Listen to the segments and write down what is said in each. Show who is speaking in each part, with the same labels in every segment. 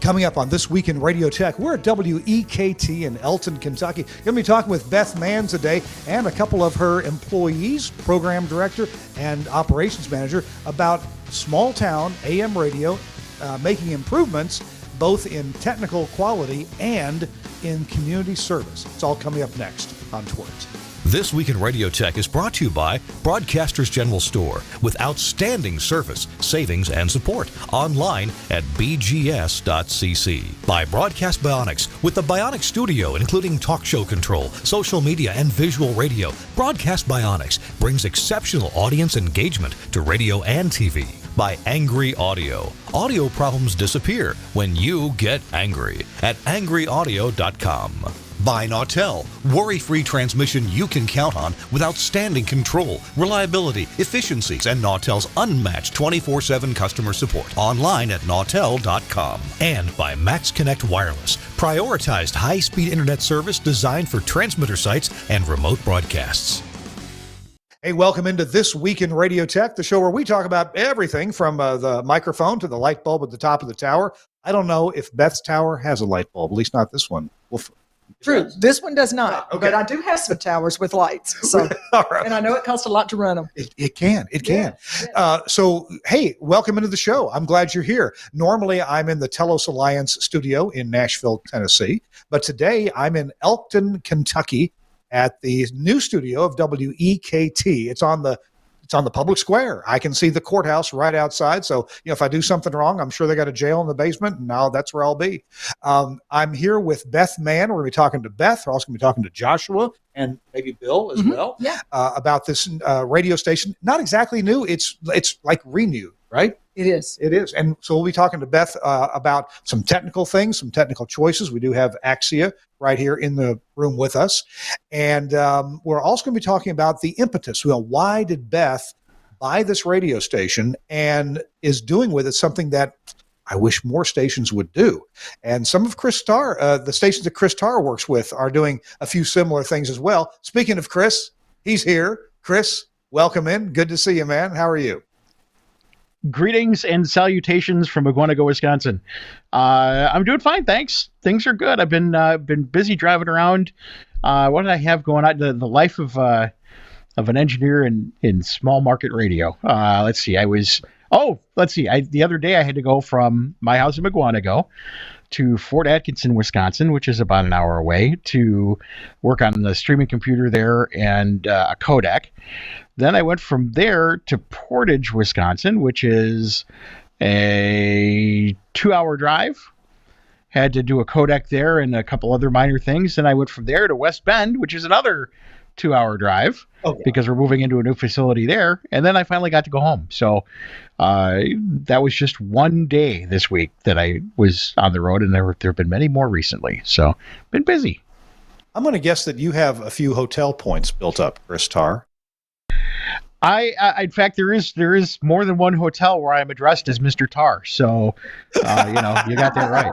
Speaker 1: Coming up on This Week in Radio Tech, we're at WEKT in Elkton, Kentucky. Going to be talking with Beth Mann today and a couple of her employees, program director and operations manager, about small town AM radio, making improvements both in technical quality and in community service. It's all coming up next on TWiRT.
Speaker 2: This Week in Radio Tech is brought to you by Broadcasters General Store with outstanding service, savings, and support. Online at bgs.cc. By Broadcast Bionics with the Bionics Studio, including talk show control, social media, and visual radio. Broadcast Bionics brings exceptional audience engagement to radio and TV. By Angry Audio. Audio problems disappear when you get angry at angryaudio.com. By Nautel, worry-free transmission you can count on with outstanding control, reliability, efficiencies, and Nautel's unmatched 24/7 customer support. Online at nautel.com. And by Max Connect Wireless, prioritized high-speed internet service designed for transmitter sites and remote broadcasts.
Speaker 1: Hey, welcome into This Week in Radio Tech, the show where we talk about everything from the microphone to the light bulb at the top of the tower. I don't know if Beth's tower has a light bulb, at least not this one.
Speaker 3: True. This one does not,
Speaker 1: okay.
Speaker 3: But I do have some towers with lights. So,
Speaker 1: All right.
Speaker 3: And I know it costs a lot to run them.
Speaker 1: It can.
Speaker 3: Yeah.
Speaker 1: So, hey, welcome into the show. I'm glad you're here. Normally, I'm in the Telos Alliance studio in Nashville, Tennessee. But today, I'm in Elkton, Kentucky at the new studio of WEKT. It's on the public square. I can see the courthouse right outside. So, if I do something wrong, I'm sure they got a jail in the basement, and now that's where I'll be. I'm here with Beth Mann. We're going to be talking to Beth. We're also going to be talking to Joshua and maybe Bill as well about this radio station. Not exactly new. It's like renewed, right?
Speaker 3: It is.
Speaker 1: It is. And so we'll be talking to Beth about some technical things, some technical choices. We do have Axia right here in the room with us. And we're also going to be talking about the impetus. Well, why did Beth buy this radio station and is doing with it something that I wish more stations would do? And some of Chris Starr, the stations that Chris Starr works with, are doing a few similar things as well. Speaking of Chris, he's here. Chris, welcome in. Good to see you, man. How are you?
Speaker 4: Greetings and salutations from Iguanago, Wisconsin. I'm doing fine, thanks. Things are good. I've been busy driving around. What did I have going on? The life of an engineer in small market radio. Let's see. The other day I had to go from my house in Iguanago to Fort Atkinson, Wisconsin, which is about an hour away, to work on the streaming computer there and a codec. Then I went from there to Portage, Wisconsin, which is a 2-hour drive. Had to do a codec there and a couple other minor things. Then I went from there to West Bend, which is another 2-hour drive because we're moving into a new facility there. And then I finally got to go home. So that was just one day this week that I was on the road, and there have been many more recently. So been busy.
Speaker 1: I'm going to guess that you have a few hotel points built up, Chris Starr.
Speaker 4: In fact, there is more than one hotel where I'm addressed as Mr. Tar. So, you got that right.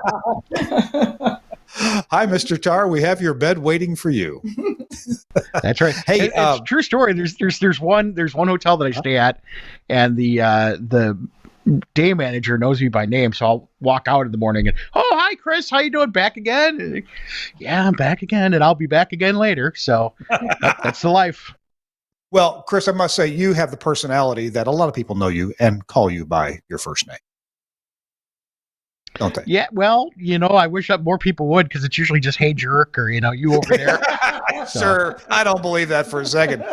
Speaker 1: Hi, Mr. Tar. We have your bed waiting for you.
Speaker 4: That's right. Hey, it's true story. There's one hotel that I stay at, and the day manager knows me by name, so I'll walk out in the morning and, oh, hi, Chris, how you doing? Back again? And, yeah, I'm back again, and I'll be back again later. So that's the life.
Speaker 1: Well, Chris, I must say you have the personality that a lot of people know you and call you by your first name. Don't they?
Speaker 4: Yeah, well, I wish that more people would, because it's usually just, hey, jerk, or, you over there.
Speaker 1: Sir, I don't believe that for a second.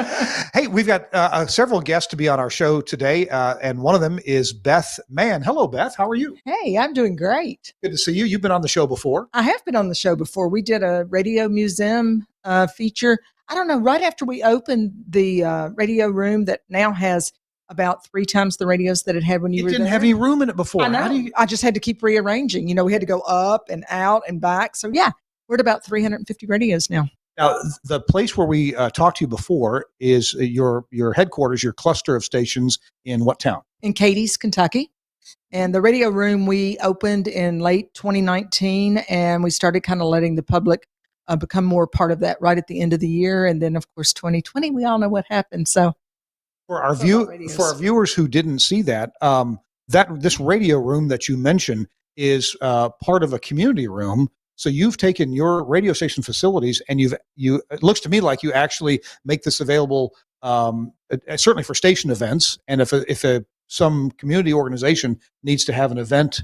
Speaker 1: Hey, we've got several guests to be on our show today, and one of them is Beth Mann. Hello, Beth. How are you?
Speaker 3: Hey, I'm doing great.
Speaker 1: Good to see you. You've been on the show before.
Speaker 3: I have been on the show before. We did a radio museum feature. I don't know, right after we opened the radio room that now has about 3 times the radios that it had when you were there.
Speaker 1: It didn't have any room in it before.
Speaker 3: I know. I just had to keep rearranging. We had to go up and out and back. So, yeah, we're at about 350 radios now.
Speaker 1: Now, the place where we talked to you before is your headquarters, your cluster of stations in what town?
Speaker 3: In Cadiz, Kentucky. And the radio room we opened in late 2019, and we started kind of letting the public become more part of that right at the end of the year. And then, of course, 2020, we all know what happened. So
Speaker 1: for our viewers who didn't see that, this radio room that you mentioned is part of a community room. So you've taken your radio station facilities and it looks to me like you actually make this available, certainly for station events. And if some community organization needs to have an event,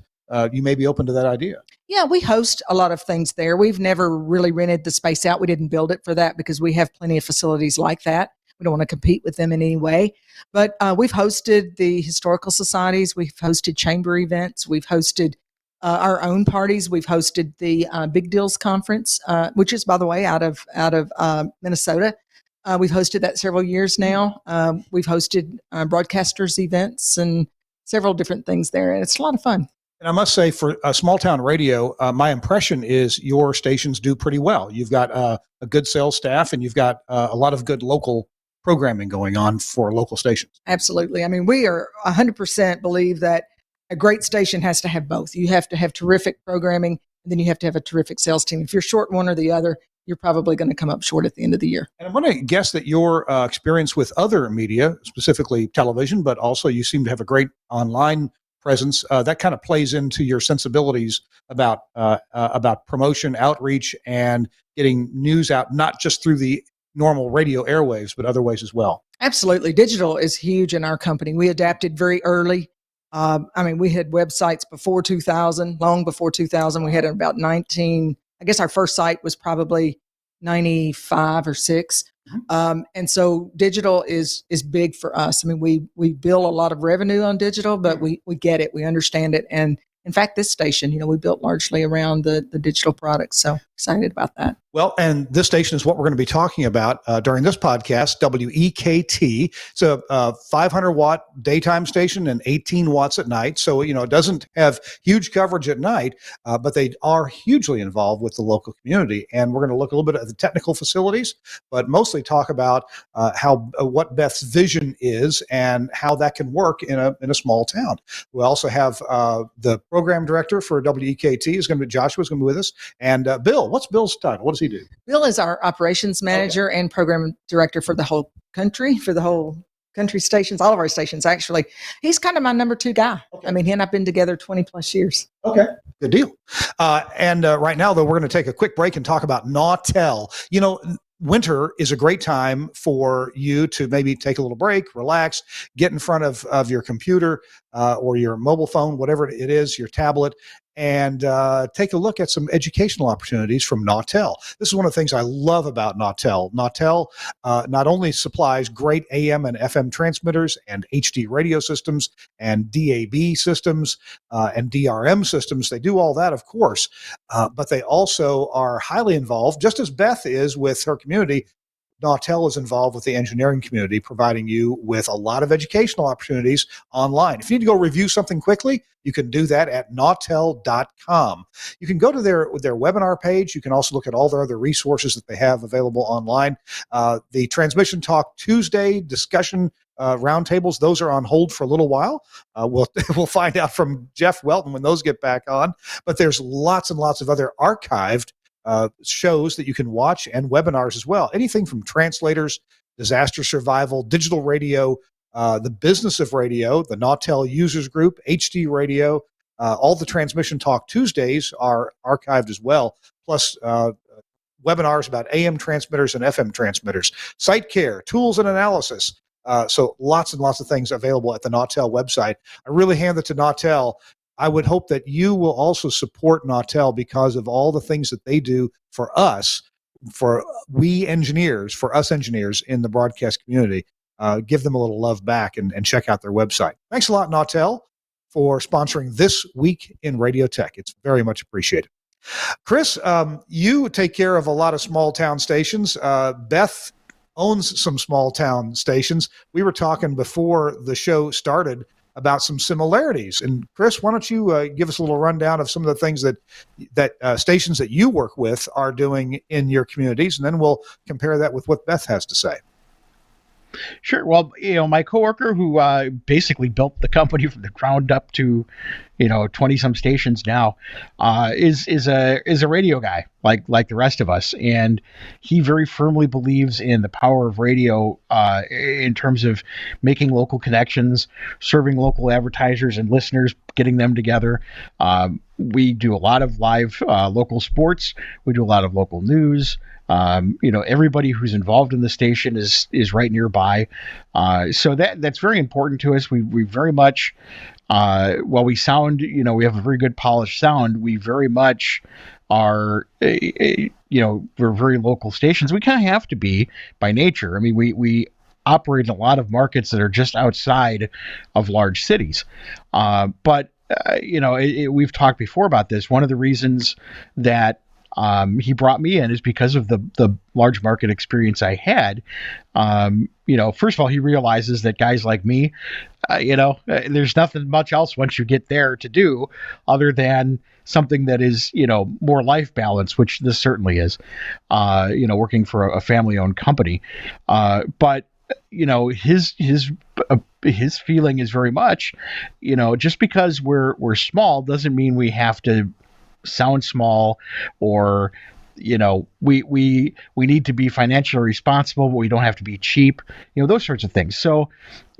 Speaker 1: you may be open to that idea.
Speaker 3: Yeah, we host a lot of things there. We've never really rented the space out. We didn't build it for that because we have plenty of facilities like that. We don't want to compete with them in any way. But we've hosted the historical societies. We've hosted chamber events. We've hosted our own parties. We've hosted the Big Deals Conference, which is, by the way, out of Minnesota. We've hosted that several years now. We've hosted broadcasters events and several different things there, and it's a lot of fun.
Speaker 1: And I must say, for small town radio, my impression is your stations do pretty well. You've got a good sales staff, and you've got a lot of good local programming going on for local stations.
Speaker 3: Absolutely. I mean, we are 100% believe that a great station has to have both. You have to have terrific programming, and then you have to have a terrific sales team. If you're short one or the other, you're probably going to come up short at the end of the year.
Speaker 1: And I'm going to guess that your experience with other media, specifically television, but also you seem to have a great online presence, that kind of plays into your sensibilities about promotion, outreach, and getting news out, not just through the normal radio airwaves, but other ways as well.
Speaker 3: Absolutely. Digital is huge in our company. We adapted very early. We had websites before 2000, long before 2000. We had about 19, I guess our first site was probably 95 or 6. And so digital is big for us. I mean, we bill a lot of revenue on digital, but we get it. We understand it. And in fact, this station, we built largely around the digital products. So excited about that.
Speaker 1: Well, and this station is what we're going to be talking about during this podcast, WEKT. It's a 500 watt daytime station and 18 watts at night. So, it doesn't have huge coverage at night, but they are hugely involved with the local community. And we're going to look a little bit at the technical facilities, but mostly talk about what Beth's vision is and how that can work in a small town. We also have the program director for WEKT is going to be Joshua's going to be with us. And Bill, what's Bill's title? What does he do?
Speaker 3: Bill is our operations manager and program director for the whole country, stations, all of our stations, actually. He's kind of my number 2 guy. Okay. I mean, he and I've been together 20 plus years.
Speaker 1: Okay, good deal. And right now, though, we're going to take a quick break and talk about Nautel. Winter is a great time for you to maybe take a little break, relax, get in front of your computer or your mobile phone, whatever it is, your tablet, and take a look at some educational opportunities from Nautel. This is one of the things I love about Nautel. Nautel not only supplies great AM and FM transmitters and HD radio systems and DAB systems and DRM systems. They do all that, of course, but they also are highly involved, just as Beth is with her community. Nautel is involved with the engineering community, providing you with a lot of educational opportunities online. If you need to go review something quickly, you can do that at nautel.com. You can go to their webinar page. You can also look at all their other resources that they have available online. The Transmission Talk Tuesday discussion roundtables, those are on hold for a little while. We'll find out from Jeff Welton when those get back on. But there's lots and lots of other archived shows that you can watch and webinars as well. Anything from translators, disaster survival, digital radio, the business of radio, the Nautel users group, HD radio, all the Transmission Talk Tuesdays are archived as well, plus webinars about AM transmitters and FM transmitters, site care, tools and analysis. So lots and lots of things available at the Nautel website. I really hand it to Nautel. I would hope that you will also support Nautel because of all the things that they do for us, for us engineers in the broadcast community. Give them a little love back and check out their website. Thanks a lot, Nautel, for sponsoring This Week in Radio Tech. It's very much appreciated. Chris, you take care of a lot of small town stations. Beth owns some small town stations. We were talking before the show started about some similarities. And Chris, why don't you give us a little rundown of some of the things that stations that you work with are doing in your communities, and then we'll compare that with what Beth has to say.
Speaker 4: Sure. Well, my coworker who basically built the company from the ground up to, 20 some stations now, is a radio guy like the rest of us, and he very firmly believes in the power of radio in terms of making local connections, serving local advertisers and listeners, getting them together. We do a lot of live local sports. We do a lot of local news. Everybody who's involved in the station is right nearby. So that's very important to us. We very much, while we sound, we have a very good polished sound, we very much are, we're very local stations. We kind of have to be by nature. I mean, we operate in a lot of markets that are just outside of large cities. But we've talked before about this. One of the reasons that he brought me in is because of the large market experience I had. First of all, he realizes that guys like me, there's nothing much else once you get there to do other than something that is, more life balance, which this certainly is, working for a family-owned company. But his feeling is very much, just because we're small doesn't mean we have to sound small, or we need to be financially responsible, but we don't have to be cheap, those sorts of things. So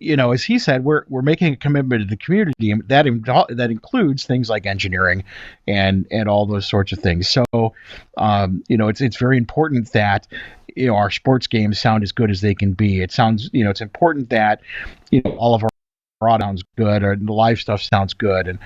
Speaker 4: as he said, we're making a commitment to the community, and that includes things like engineering and all those sorts of things. So it's very important that our sports games sound as good as they can be. It sounds, it's important that all of our sounds good, or the live stuff sounds good,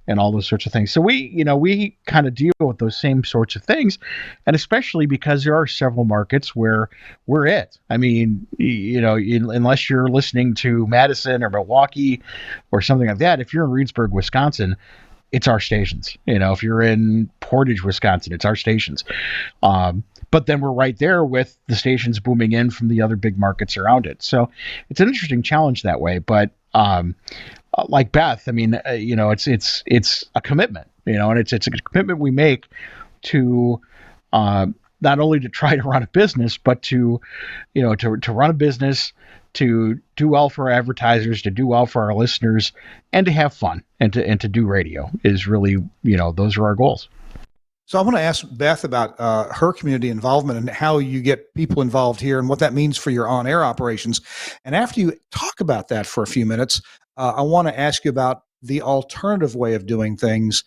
Speaker 4: and all those sorts of things. So we kind of deal with those same sorts of things, and especially because there are several markets where we're it. I mean, unless you're listening to Madison or Milwaukee or something like that, if you're in Reedsburg, Wisconsin, it's our stations. If you're in Portage, Wisconsin, it's our stations. But then we're right there with the stations booming in from the other big markets around it. So it's an interesting challenge that way. But like Beth, I mean, it's a commitment, and it's a commitment we make to not only to try to run a business, but to run a business, to do well for our advertisers, to do well for our listeners, and to have fun, and to do radio is really, those are our goals.
Speaker 1: So I want to ask Beth about her community involvement and how you get people involved here and what that means for your on-air operations. And after you talk about that for a few minutes, I want to ask you about the alternative way of doing things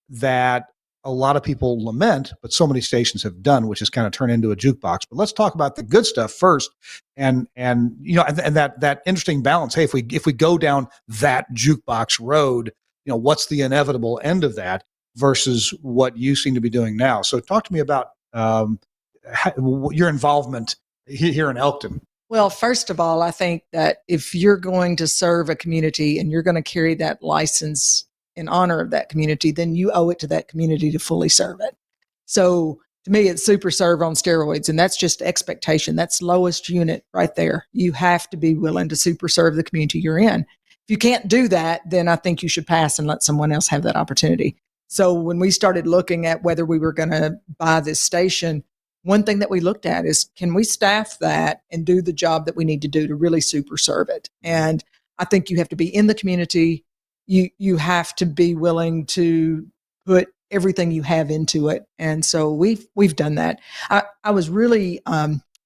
Speaker 1: that a lot of people lament, but so many stations have done, which is kind of turn into a jukebox. But let's talk about the good stuff first, and that interesting balance. Hey, if we go down that jukebox road, what's the inevitable end of that versus what you seem to be doing now? So talk to me about your involvement here in Elkton.
Speaker 3: Well, first of all, I think that if you're going to serve a community and you're going to carry that license in honor of that community, then you owe it to that community to fully serve it. So to me, it's super serve on steroids, and that's just expectation. That's lowest unit right there. You have to be willing to super serve the community you're in. If you can't do that, then I think you should pass and let someone else have that opportunity. So when we started looking at whether we were going to buy this station, one thing that we looked at is, can we staff that and do the job that we need to do to really super serve it? And I think you have to be in the community. You have to be willing to put everything you have into it. And so we've done that. I was really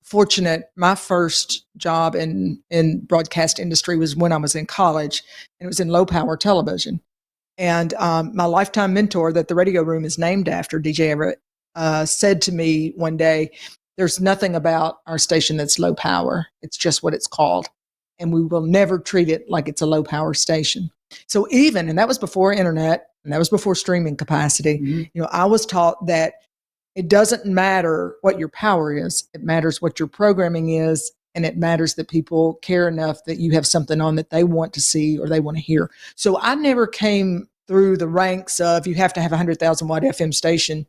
Speaker 3: fortunate. My first job in broadcast industry was when I was in college, and it was in low power television. And my lifetime mentor that the radio room is named after, DJ Everett, said to me one day, there's nothing about our station that's low power. It's just what it's called. And we will never treat it like it's a low power station. So and that was before internet, and that was before streaming capacity. Mm-hmm. I was taught that it doesn't matter what your power is. It matters what your programming is. And it matters that people care enough that you have something on that they want to see or they want to hear. So I never came through the ranks of you have to have a 100,000 watt FM station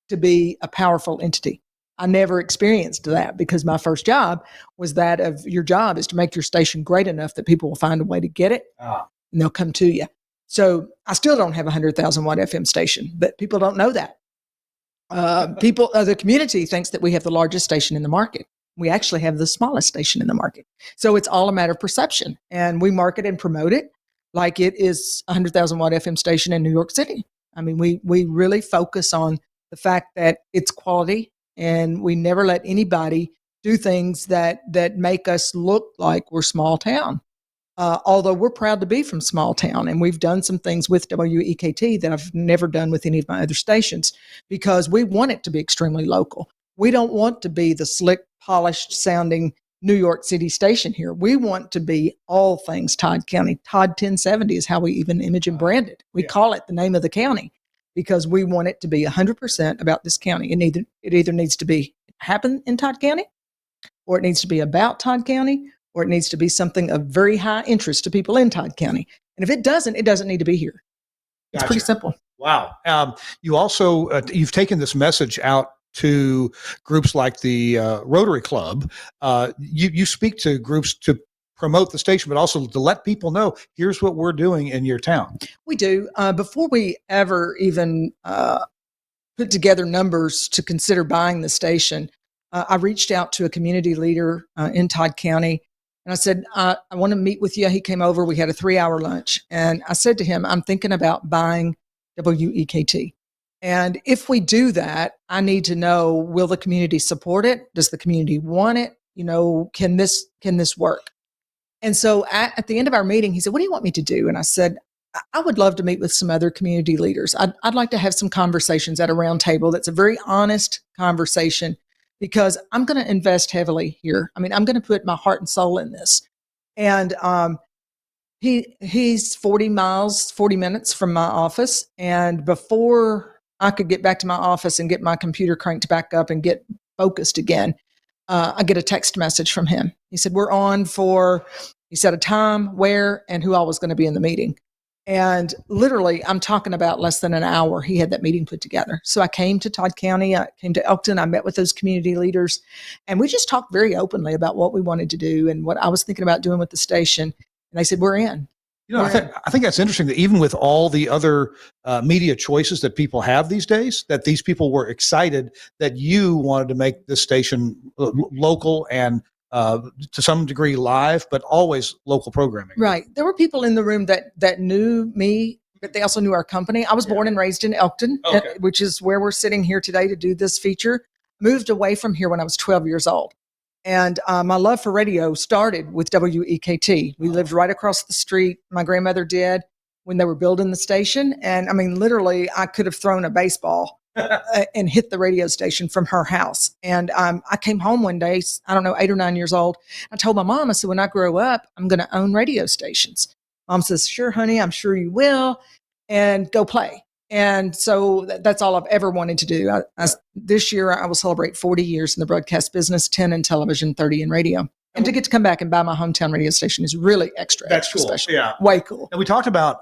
Speaker 3: to be a powerful entity. I never experienced that, because my first job was that of your job is to make your station great enough that people will find a way to get it and they'll come to you. So I still don't have a 100,000 watt FM station, but people don't know that. The community thinks that we have the largest station in the market. We actually have the smallest station in the market. So it's all a matter of perception. And we market and promote it like it is a 100,000 watt FM station in New York City. I mean, we really focus on the fact that it's quality, and we never let anybody do things that make us look like we're small town. Although we're proud to be from small town, and we've done some things with WEKT that I've never done with any of my other stations, because we want it to be extremely local. We don't want to be the slick, polished sounding New York City station here. We want to be all things Todd County. Todd 1070 is how we even image and brand it. We call it the name of the county because we want it to be 100% about this county. It either needs to be happen in Todd County, or it needs to be about Todd County, or it needs to be something of very high interest to people in Todd County. And if it doesn't need to be here. It's pretty simple.
Speaker 1: Wow. You also, you've taken this message out to groups like the Rotary Club. You speak to groups to promote the station, but also to let people know, here's what we're doing in your town.
Speaker 3: We do. Before we ever even put together numbers to consider buying the station, I reached out to a community leader in Todd County, and I said, I want to meet with you. He came over. We had a 3-hour lunch. And I said to him, I'm thinking about buying WEKT. And if we do that, I need to know, will the community support it? Does the community want it? Can this work? And so at the end of our meeting, he said, what do you want me to do? And I said, I would love to meet with some other community leaders. I'd like to have some conversations at a round table. That's a very honest conversation, because I'm going to invest heavily here. I mean, I'm going to put my heart and soul in this. And he's 40 minutes from my office. And before I could get back to my office and get my computer cranked back up and get focused again, I get a text message from him. He said, we're on for, he said a time, where, and who all was going to be in the meeting. And literally, I'm talking about less than an hour, he had that meeting put together. So I came to Todd County, I came to Elkton, I met with those community leaders, and we just talked very openly about what we wanted to do and what I was thinking about doing with the station. And they said, we're in.
Speaker 1: I think that's interesting that even with all the other media choices that people have these days, that these people were excited that you wanted to make this station local and to some degree live, but always local programming.
Speaker 3: Right. There were people in the room that knew me, but they also knew our company. I was born and raised in Elkton, which is where we're sitting here today to do this feature. Moved away from here when I was 12 years old. And my love for radio started with WEKT. We lived right across the street. My grandmother did when they were building the station. And I mean, literally, I could have thrown a baseball and hit the radio station from her house. And I came home one day, I don't know, 8 or 9 years old. I told my mom, I said, when I grow up, I'm going to own radio stations. Mom says, sure, honey, I'm sure you will. And go play. And so that's all I've ever wanted to do. This year, I will celebrate 40 years in the broadcast business, 10 in television, 30 in radio. And to get to come back and buy my hometown radio station is really extra
Speaker 1: cool.
Speaker 3: special.
Speaker 1: Yeah.
Speaker 3: Way cool.
Speaker 1: And we talked about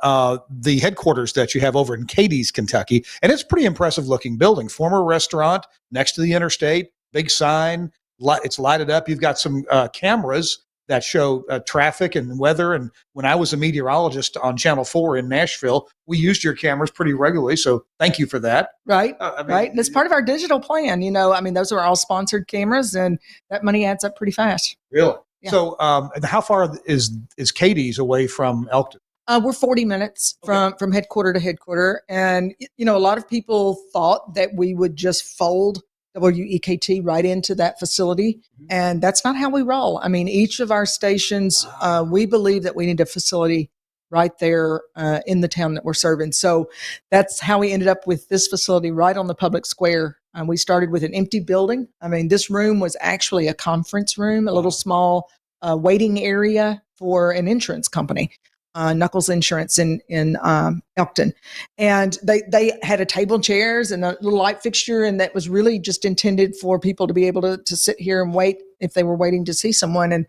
Speaker 1: the headquarters that you have over in Cadiz, Kentucky, and it's a pretty impressive looking building. Former restaurant next to the interstate, big sign, it's lighted up. You've got some cameras that show traffic and weather. And when I was a meteorologist on Channel 4 in Nashville, we used your cameras pretty regularly. So thank you for that.
Speaker 3: Right. Right. And it's part of our digital plan. Those are all sponsored cameras, and that money adds up pretty fast.
Speaker 1: Really?
Speaker 3: Yeah.
Speaker 1: So how far is Cadiz away from Elkton?
Speaker 3: We're 40 minutes from headquarter to headquarter. And, a lot of people thought that we would just fold WEKT right into that facility. And that's not how we roll. I mean, each of our stations, we believe that we need a facility right there in the town that we're serving. So that's how we ended up with this facility right on the public square. We started with an empty building. I mean, this room was actually a conference room, a little small waiting area for an insurance company. Knuckles Insurance in Elkton. And they had a table and chairs and a little light fixture, and that was really just intended for people to be able to sit here and wait if they were waiting to see someone. And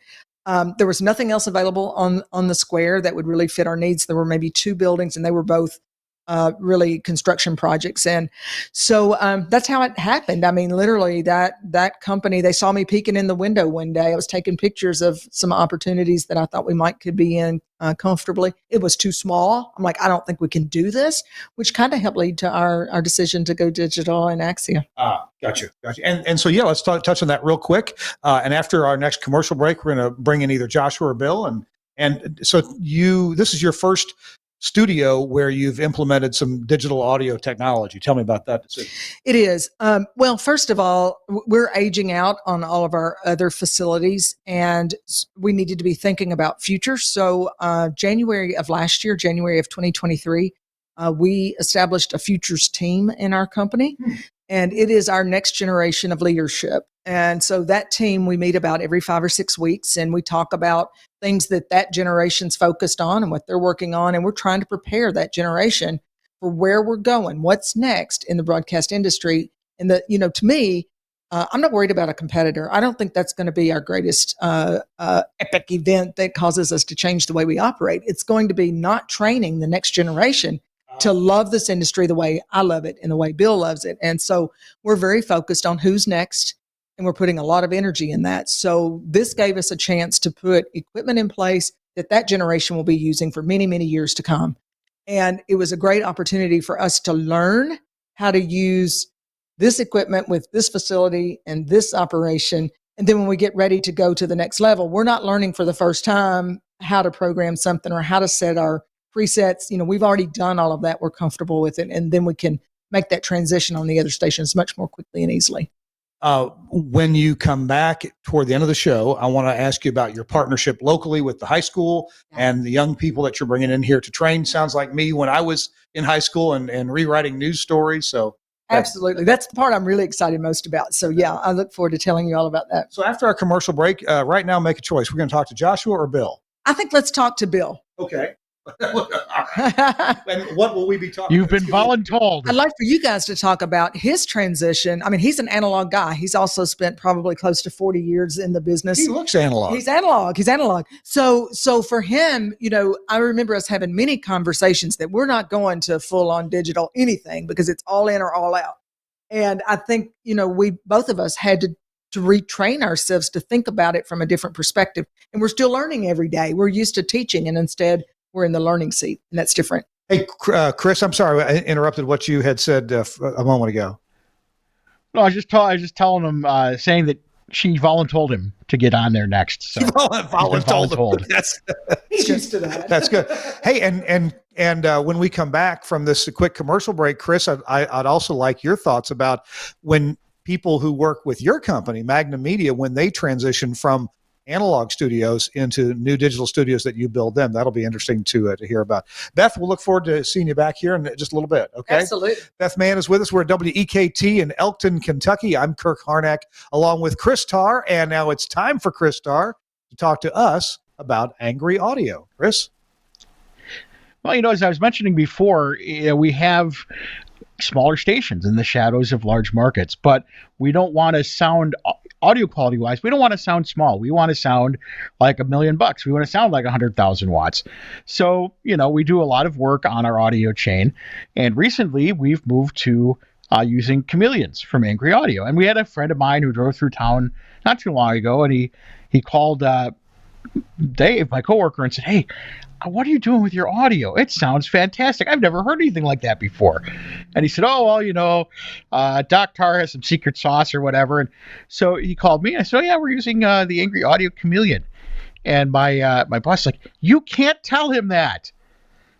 Speaker 3: there was nothing else available on the square that would really fit our needs. There were maybe 2 buildings, and they were both really construction projects. And so that's how it happened. I mean, literally that company, they saw me peeking in the window one day. I was taking pictures of some opportunities that I thought we could be in comfortably. It was too small. I'm like, I don't think we can do this, which kind of helped lead to our decision to go digital in Axia.
Speaker 1: Gotcha. And so, yeah, let's touch on that real quick. And after our next commercial break, we're going to bring in either Joshua or Bill. And so this is your first studio where you've implemented some digital audio technology. Tell me about that decision.
Speaker 3: It is. Well, first of all, we're aging out on all of our other facilities, and we needed to be thinking about future. So January of last year, January of 2023, we established a futures team in our company, and it is our next generation of leadership. And so that team, we meet about every 5 or 6 weeks, and we talk about things that generation's focused on and what they're working on. And we're trying to prepare that generation for where we're going, what's next in the broadcast industry. And to me, I'm not worried about a competitor. I don't think that's going to be our greatest epic event that causes us to change the way we operate. It's going to be not training the next generation to love this industry the way I love it and the way Bill loves it. And so we're very focused on who's next, and we're putting a lot of energy in that. So this gave us a chance to put equipment in place that generation will be using for many, many years to come. And it was a great opportunity for us to learn how to use this equipment with this facility and this operation. And then when we get ready to go to the next level, we're not learning for the first time how to program something or how to set our presets. We've already done all of that. We're comfortable with it. And then we can make that transition on the other stations much more quickly and easily.
Speaker 1: When you come back toward the end of the show, I want to ask you about your partnership locally with the high school and the young people that you're bringing in here to train. Sounds like me when I was in high school and rewriting news stories. So
Speaker 3: absolutely. That's the part I'm really excited most about. So yeah, I look forward to telling you all about that.
Speaker 1: So after our commercial break, right now, make a choice. We're going to talk to Joshua or Bill.
Speaker 3: I think let's talk to Bill.
Speaker 1: Okay. And what will we be talking
Speaker 4: You've been voluntold.
Speaker 3: I'd like for you guys to talk about his transition. I mean, he's an analog guy. He's also spent probably close to 40 years in the business.
Speaker 1: He looks analog.
Speaker 3: He's analog. So for him, I remember us having many conversations that we're not going to full on digital anything because it's all in or all out. And I think, we both of us had to retrain ourselves to think about it from a different perspective. And we're still learning every day. We're used to teaching, and instead we're in the learning seat, and that's different.
Speaker 1: Hey, Chris, I'm sorry I interrupted what you had said a moment ago.
Speaker 4: No, I was just telling him, saying that she voluntold him to get on there next. So
Speaker 1: voluntold.
Speaker 3: He's used to that.
Speaker 1: That's good. Hey, and when we come back from this quick commercial break, Chris, I'd also like your thoughts about when people who work with your company, Magnum Media, when they transition from analog studios into new digital studios that you build them. That'll be interesting to hear about. Beth, we'll look forward to seeing you back here in just a little bit. Okay.
Speaker 3: Absolutely.
Speaker 1: Beth Mann is with us. We're at WEKT in Elkton, Kentucky. I'm Kirk Harnack along with Chris Tarr. And now it's time for Chris Tarr to talk to us about Angry Audio. Chris?
Speaker 4: Well, as I was mentioning before, we have smaller stations in the shadows of large markets, but we don't want to sound audio quality wise, we don't want to sound small. We want to sound like $1 million. We want to sound like 100,000 watts. So, we do a lot of work on our audio chain. And recently we've moved to using chameleons from Angry Audio. And we had a friend of mine who drove through town not too long ago, and he called Dave, my coworker, and said, "Hey, what are you doing with your audio? It sounds fantastic. I've never heard anything like that before." And he said, "Oh, well, Doc Tarr has some secret sauce or whatever." And so he called me and I said, "Oh yeah, we're using the Angry Audio Chameleon." And my boss was like, "You can't tell him that."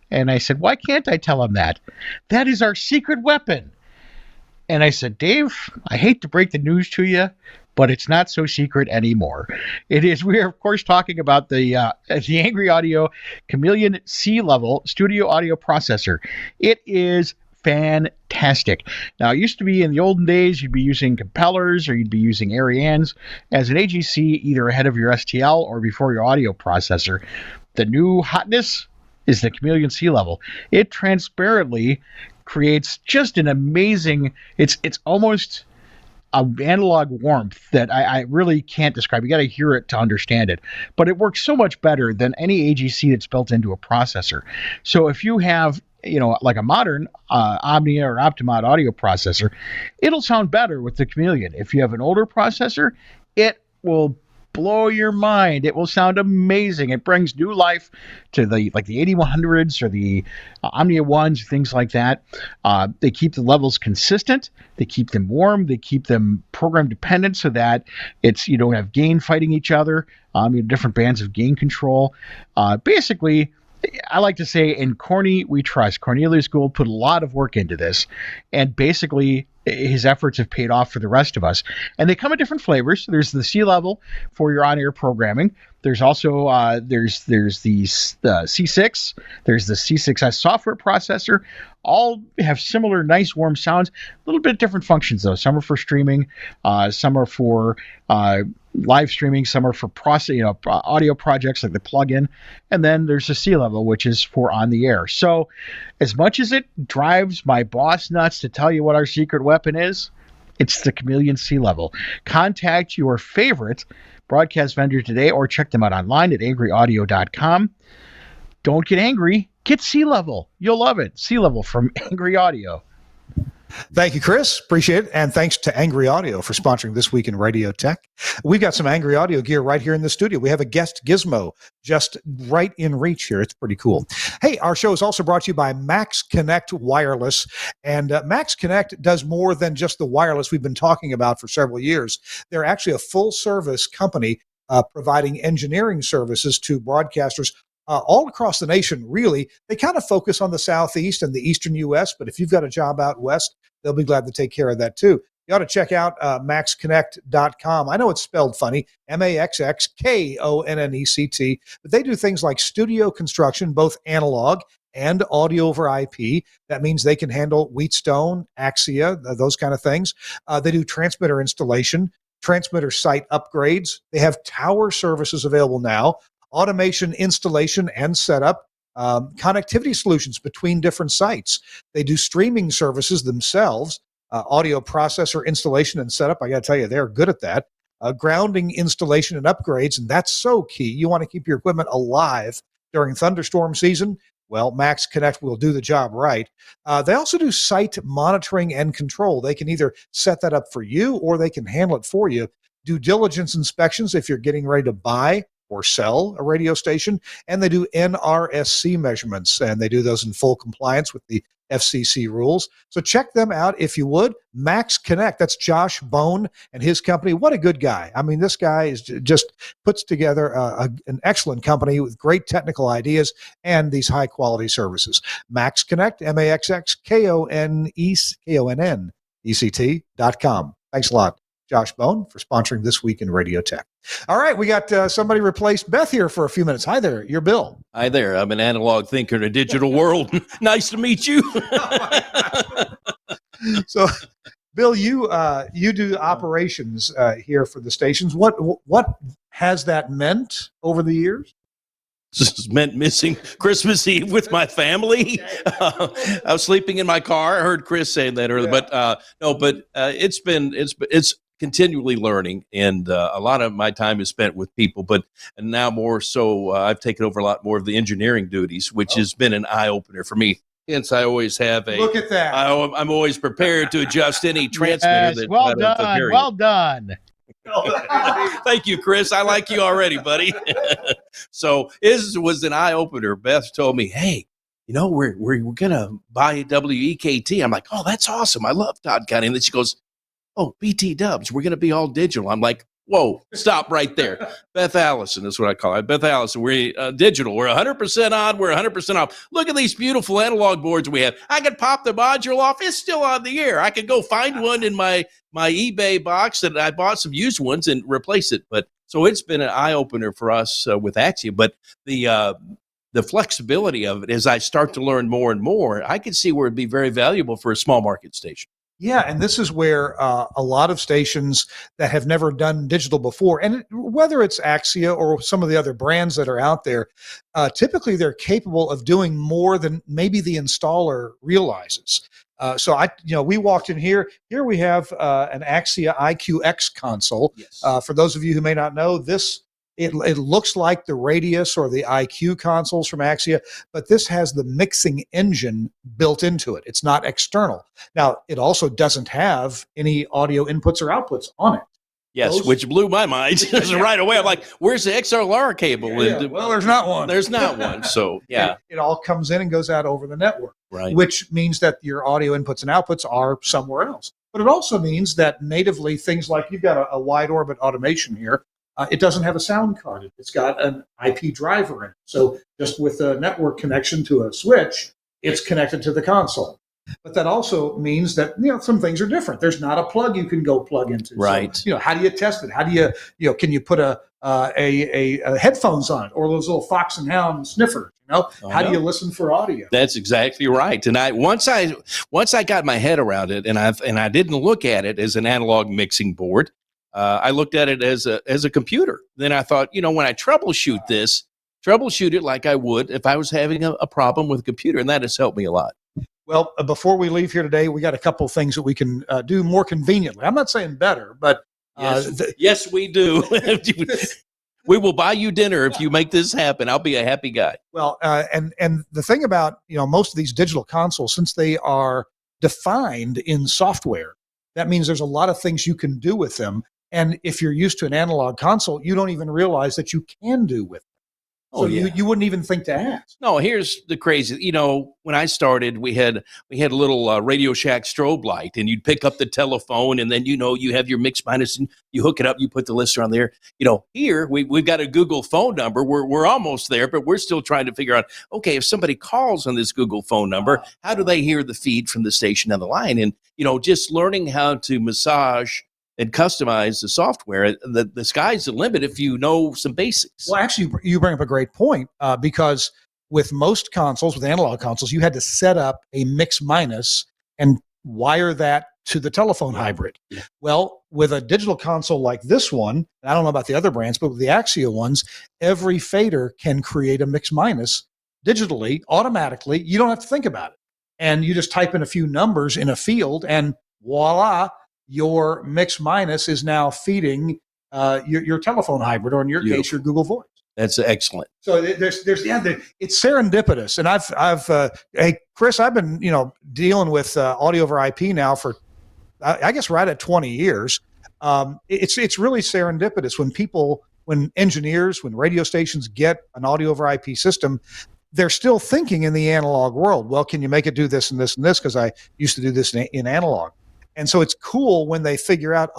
Speaker 4: And I said, "Why can't I tell him that? That is our secret weapon." And I said, "Dave, I hate to break the news to you, but it's not so secret anymore. It is." We are, of course, talking about the Angry Audio Chameleon C-Level Studio Audio Processor. It is fantastic. Now, it used to be in the olden days, you'd be using compellers or you'd be using Arianes as an AGC, either ahead of your STL or before your audio processor. The new hotness is the Chameleon C-Level. It transparently creates just an amazing, it's almost an analog warmth that I really can't describe. You got to hear it to understand it. But it works so much better than any AGC that's built into a processor. So if you have like a modern Omnia or Optimod audio processor, it'll sound better with the Chameleon. If you have an older processor, it will blow your mind. It will sound amazing. It brings new life to the 8100s or the Omnia ones, things like that. They keep the levels consistent. They keep them warm. They keep them program dependent so that you don't have gain fighting each other. Different bands of gain control. Basically, I like to say, in Corny we trust. Cornelius Gould put a lot of work into this, and basically his efforts have paid off for the rest of us. And they come in different flavors. There's the C level for your on-air programming. There's also there's the C6. There's the C6S software processor. All have similar nice warm sounds. A little bit different functions though. Some are for streaming. Some are for live streaming. Some are for audio projects like the plugin. And then there's the C level, which is for on the air. So as much as it drives my boss nuts to tell you what our secret weapon is, it's the Chameleon C level. Contact your favorite broadcast vendor today or check them out online at angryaudio.com. Don't get angry. Get C level. You'll love it. C level from Angry Audio.
Speaker 1: Thank you, Chris. Appreciate it. And thanks to Angry Audio for sponsoring This Week in Radio Tech. We've got some Angry Audio gear right here in the studio. We have a guest gizmo just right in reach here. It's pretty cool. Hey, our show is also brought to you by Max Connect Wireless. And Max Connect does more than just the wireless we've been talking about for several years. They're actually a full-service company providing engineering services to broadcasters all across the nation, really. They kind of focus on the Southeast and the Eastern U.S., but if you've got a job out West, they'll be glad to take care of that too. You ought to check out maxconnect.com. I know it's spelled funny, MAXXKONNECT, but they do things like studio construction, both analog and audio over IP. That means they can handle Wheatstone, Axia, those kind of things. They do transmitter installation, transmitter site upgrades. They have tower services available now, automation, installation, and setup, connectivity solutions between different sites. They do streaming services themselves, audio processor installation and setup. I got to tell you, they're good at that. Grounding installation and upgrades, and that's so key. You want to keep your equipment alive during thunderstorm season. Well, Max Connect will do the job right. They also do site monitoring and control. They can either set that up for you or they can handle it for you. Due diligence inspections if you're getting ready to buy or sell a radio station, and they do NRSC measurements, and they do those in full compliance with the FCC rules. So check them out if you would. Max Connect, that's Josh Bone and his company. What a good guy. I mean, this guy is just puts together an excellent company with great technical ideas and these high quality services. Max Connect, MAXXKONNECT.com. Thanks a lot, Josh Bone, for sponsoring This Week in Radio Tech. All right, we got somebody replaced Beth here for a few minutes. Hi there, you're Bill.
Speaker 5: Hi there. I'm an analog thinker in a digital world. Nice to meet you.
Speaker 1: So, Bill, you do operations here for the stations. What has that meant over the years?
Speaker 5: This has meant missing Christmas Eve with my family. I was sleeping in my car. I heard Chris saying that earlier, but it's continually learning, and a lot of my time is spent with people. And now more so, I've taken over a lot more of the engineering duties, which has been an eye opener for me. Hence, I always have
Speaker 1: look at that.
Speaker 5: I'm always prepared to adjust any transmitter.
Speaker 4: Yes, well done.
Speaker 5: Thank you, Chris. I like you already, buddy. So this was an eye opener. Beth told me, "Hey, we're gonna buy a WEKT." I'm like, "Oh, that's awesome. I love Todd County." And then she goes, "Oh, BT Dubs, we're gonna be all digital." I'm like, "Whoa, stop right there." Beth Allison is what I call it. Beth Allison, we're digital. We're 100% on. We're 100% off. Look at these beautiful analog boards we have. I could pop the module off. It's still on the air. I could go find one in my eBay box that I bought some used ones and replace it. But so it's been an eye opener for us with Axia. But the flexibility of it, as I start to learn more and more, I can see where it'd be very valuable for a small market station.
Speaker 1: Yeah, and this is where a lot of stations that have never done digital before, and whether it's Axia or some of the other brands that are out there, typically they're capable of doing more than maybe the installer realizes. So we walked in here. Here we have an Axia IQX console.
Speaker 5: Yes.
Speaker 1: For those of you who may not know, this It looks like the Radius or the IQ consoles from Axia, but this has the mixing engine built into it. It's not external. Now, it also doesn't have any audio inputs or outputs on it.
Speaker 5: Yes, which blew my mind right away. I'm like, where's the XLR cable?
Speaker 1: Yeah. Well, there's not one.
Speaker 5: There's not one. So, yeah.
Speaker 1: It all comes in and goes out over the network,
Speaker 5: right?
Speaker 1: Which means that your audio inputs and outputs are somewhere else. But it also means that natively things like you've got a wide orbit automation here. It doesn't have a sound card. It's got an IP driver in it. So just with a network connection to a switch, it's connected to the console. But that also means that, some things are different. There's not a plug you can go plug into.
Speaker 5: Right.
Speaker 1: So, how do you test it? How do you, can you put a headphones on it or those little Fox and Hound sniffers? How do you listen for audio?
Speaker 5: That's exactly right. And once I got my head around it, and I didn't look at it as an analog mixing board. I looked at it as a computer. Then I thought, when I troubleshoot it like I would if I was having a problem with a computer, and that has helped me a lot.
Speaker 1: Well, before we leave here today, we got a couple of things that we can do more conveniently. I'm not saying better, but
Speaker 5: yes, we do. We will buy you dinner if you make this happen. I'll be a happy guy.
Speaker 1: Well, and the thing about most of these digital consoles, since they are defined in software, that means there's a lot of things you can do with them. And if you're used to an analog console, you don't even realize that you can do with them. So you wouldn't even think to ask.
Speaker 5: No, here's the crazy. When I started, we had a little Radio Shack strobe light, and you'd pick up the telephone, and then you have your mix minus, and you hook it up, you put the listener on there. Here we've got a Google phone number. We're almost there, but we're still trying to figure out. Okay, if somebody calls on this Google phone number, how do they hear the feed from the station on the line? And just learning how to massage and customize the software, the sky's the limit if you know some basics.
Speaker 1: Well, actually, you bring up a great point because with most consoles, with analog consoles, you had to set up a mix minus and wire that to the telephone hybrid. Yeah. Well, with a digital console like this one, I don't know about the other brands, but with the Axia ones, every fader can create a mix minus digitally, automatically. You don't have to think about it. And you just type in a few numbers in a field and voila, your mix minus is now feeding your telephone hybrid, or in your case, your Google Voice.
Speaker 5: That's excellent.
Speaker 1: So it's serendipitous. And hey, Chris, I've been, dealing with audio over IP now for, I guess, right at 20 years. It's really serendipitous when engineers, when radio stations get an audio over IP system, they're still thinking in the analog world. Well, can you make it do this and this and this? Because I used to do this in analog. And so it's cool when they figure out,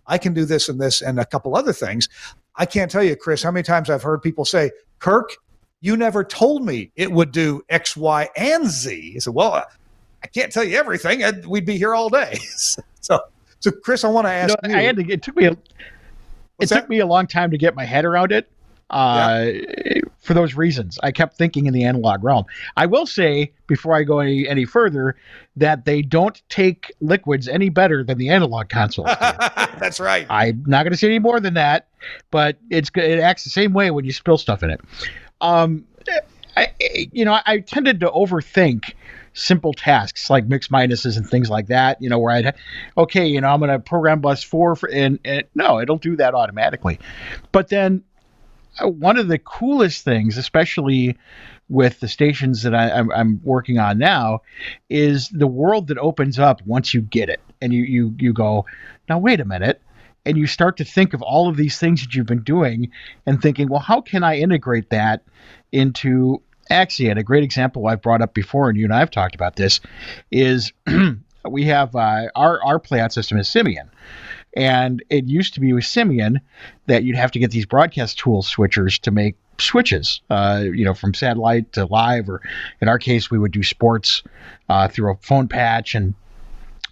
Speaker 1: I can do this and this and a couple other things. I can't tell you, Chris, how many times I've heard people say, Kirk, you never told me it would do X, Y, and Z. I said, well, I can't tell you everything. We'd be here all day. So Chris, I want to ask you.
Speaker 4: It took me a long time to get my head around it. For those reasons, I kept thinking in the analog realm. I will say, before I go any further, that they don't take liquids any better than the analog consoles.
Speaker 1: That's right.
Speaker 4: I'm not going to say any more than that, but it acts the same way when you spill stuff in it. I tended to overthink simple tasks like mix minuses and things like that, where I'm going to program bus 4 and no, it'll do that automatically. But then one of the coolest things, especially with the stations that I'm working on now, is the world that opens up once you get it. And you go, now wait a minute. And you start to think of all of these things that you've been doing and thinking, well, how can I integrate that into Axia? And a great example I've brought up before, and you and I have talked about this, is we have our playout system is Simian. And it used to be with Simian that you'd have to get these broadcast tool switchers to make switches, from satellite to live, or in our case, we would do sports through a phone patch and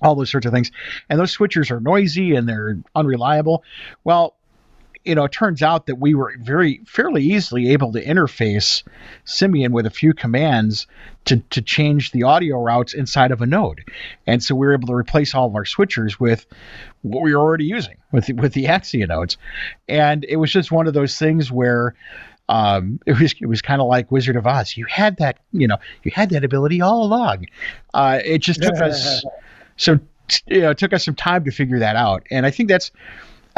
Speaker 4: all those sorts of things. And those switchers are noisy and they're unreliable. Well, it turns out that we were fairly easily able to interface Simian with a few commands to change the audio routes inside of a node. And so we were able to replace all of our switchers with what we were already using with the Axia nodes. And it was just one of those things where it was kind of like Wizard of Oz. You had that ability all along. It just took us some time to figure that out. And I think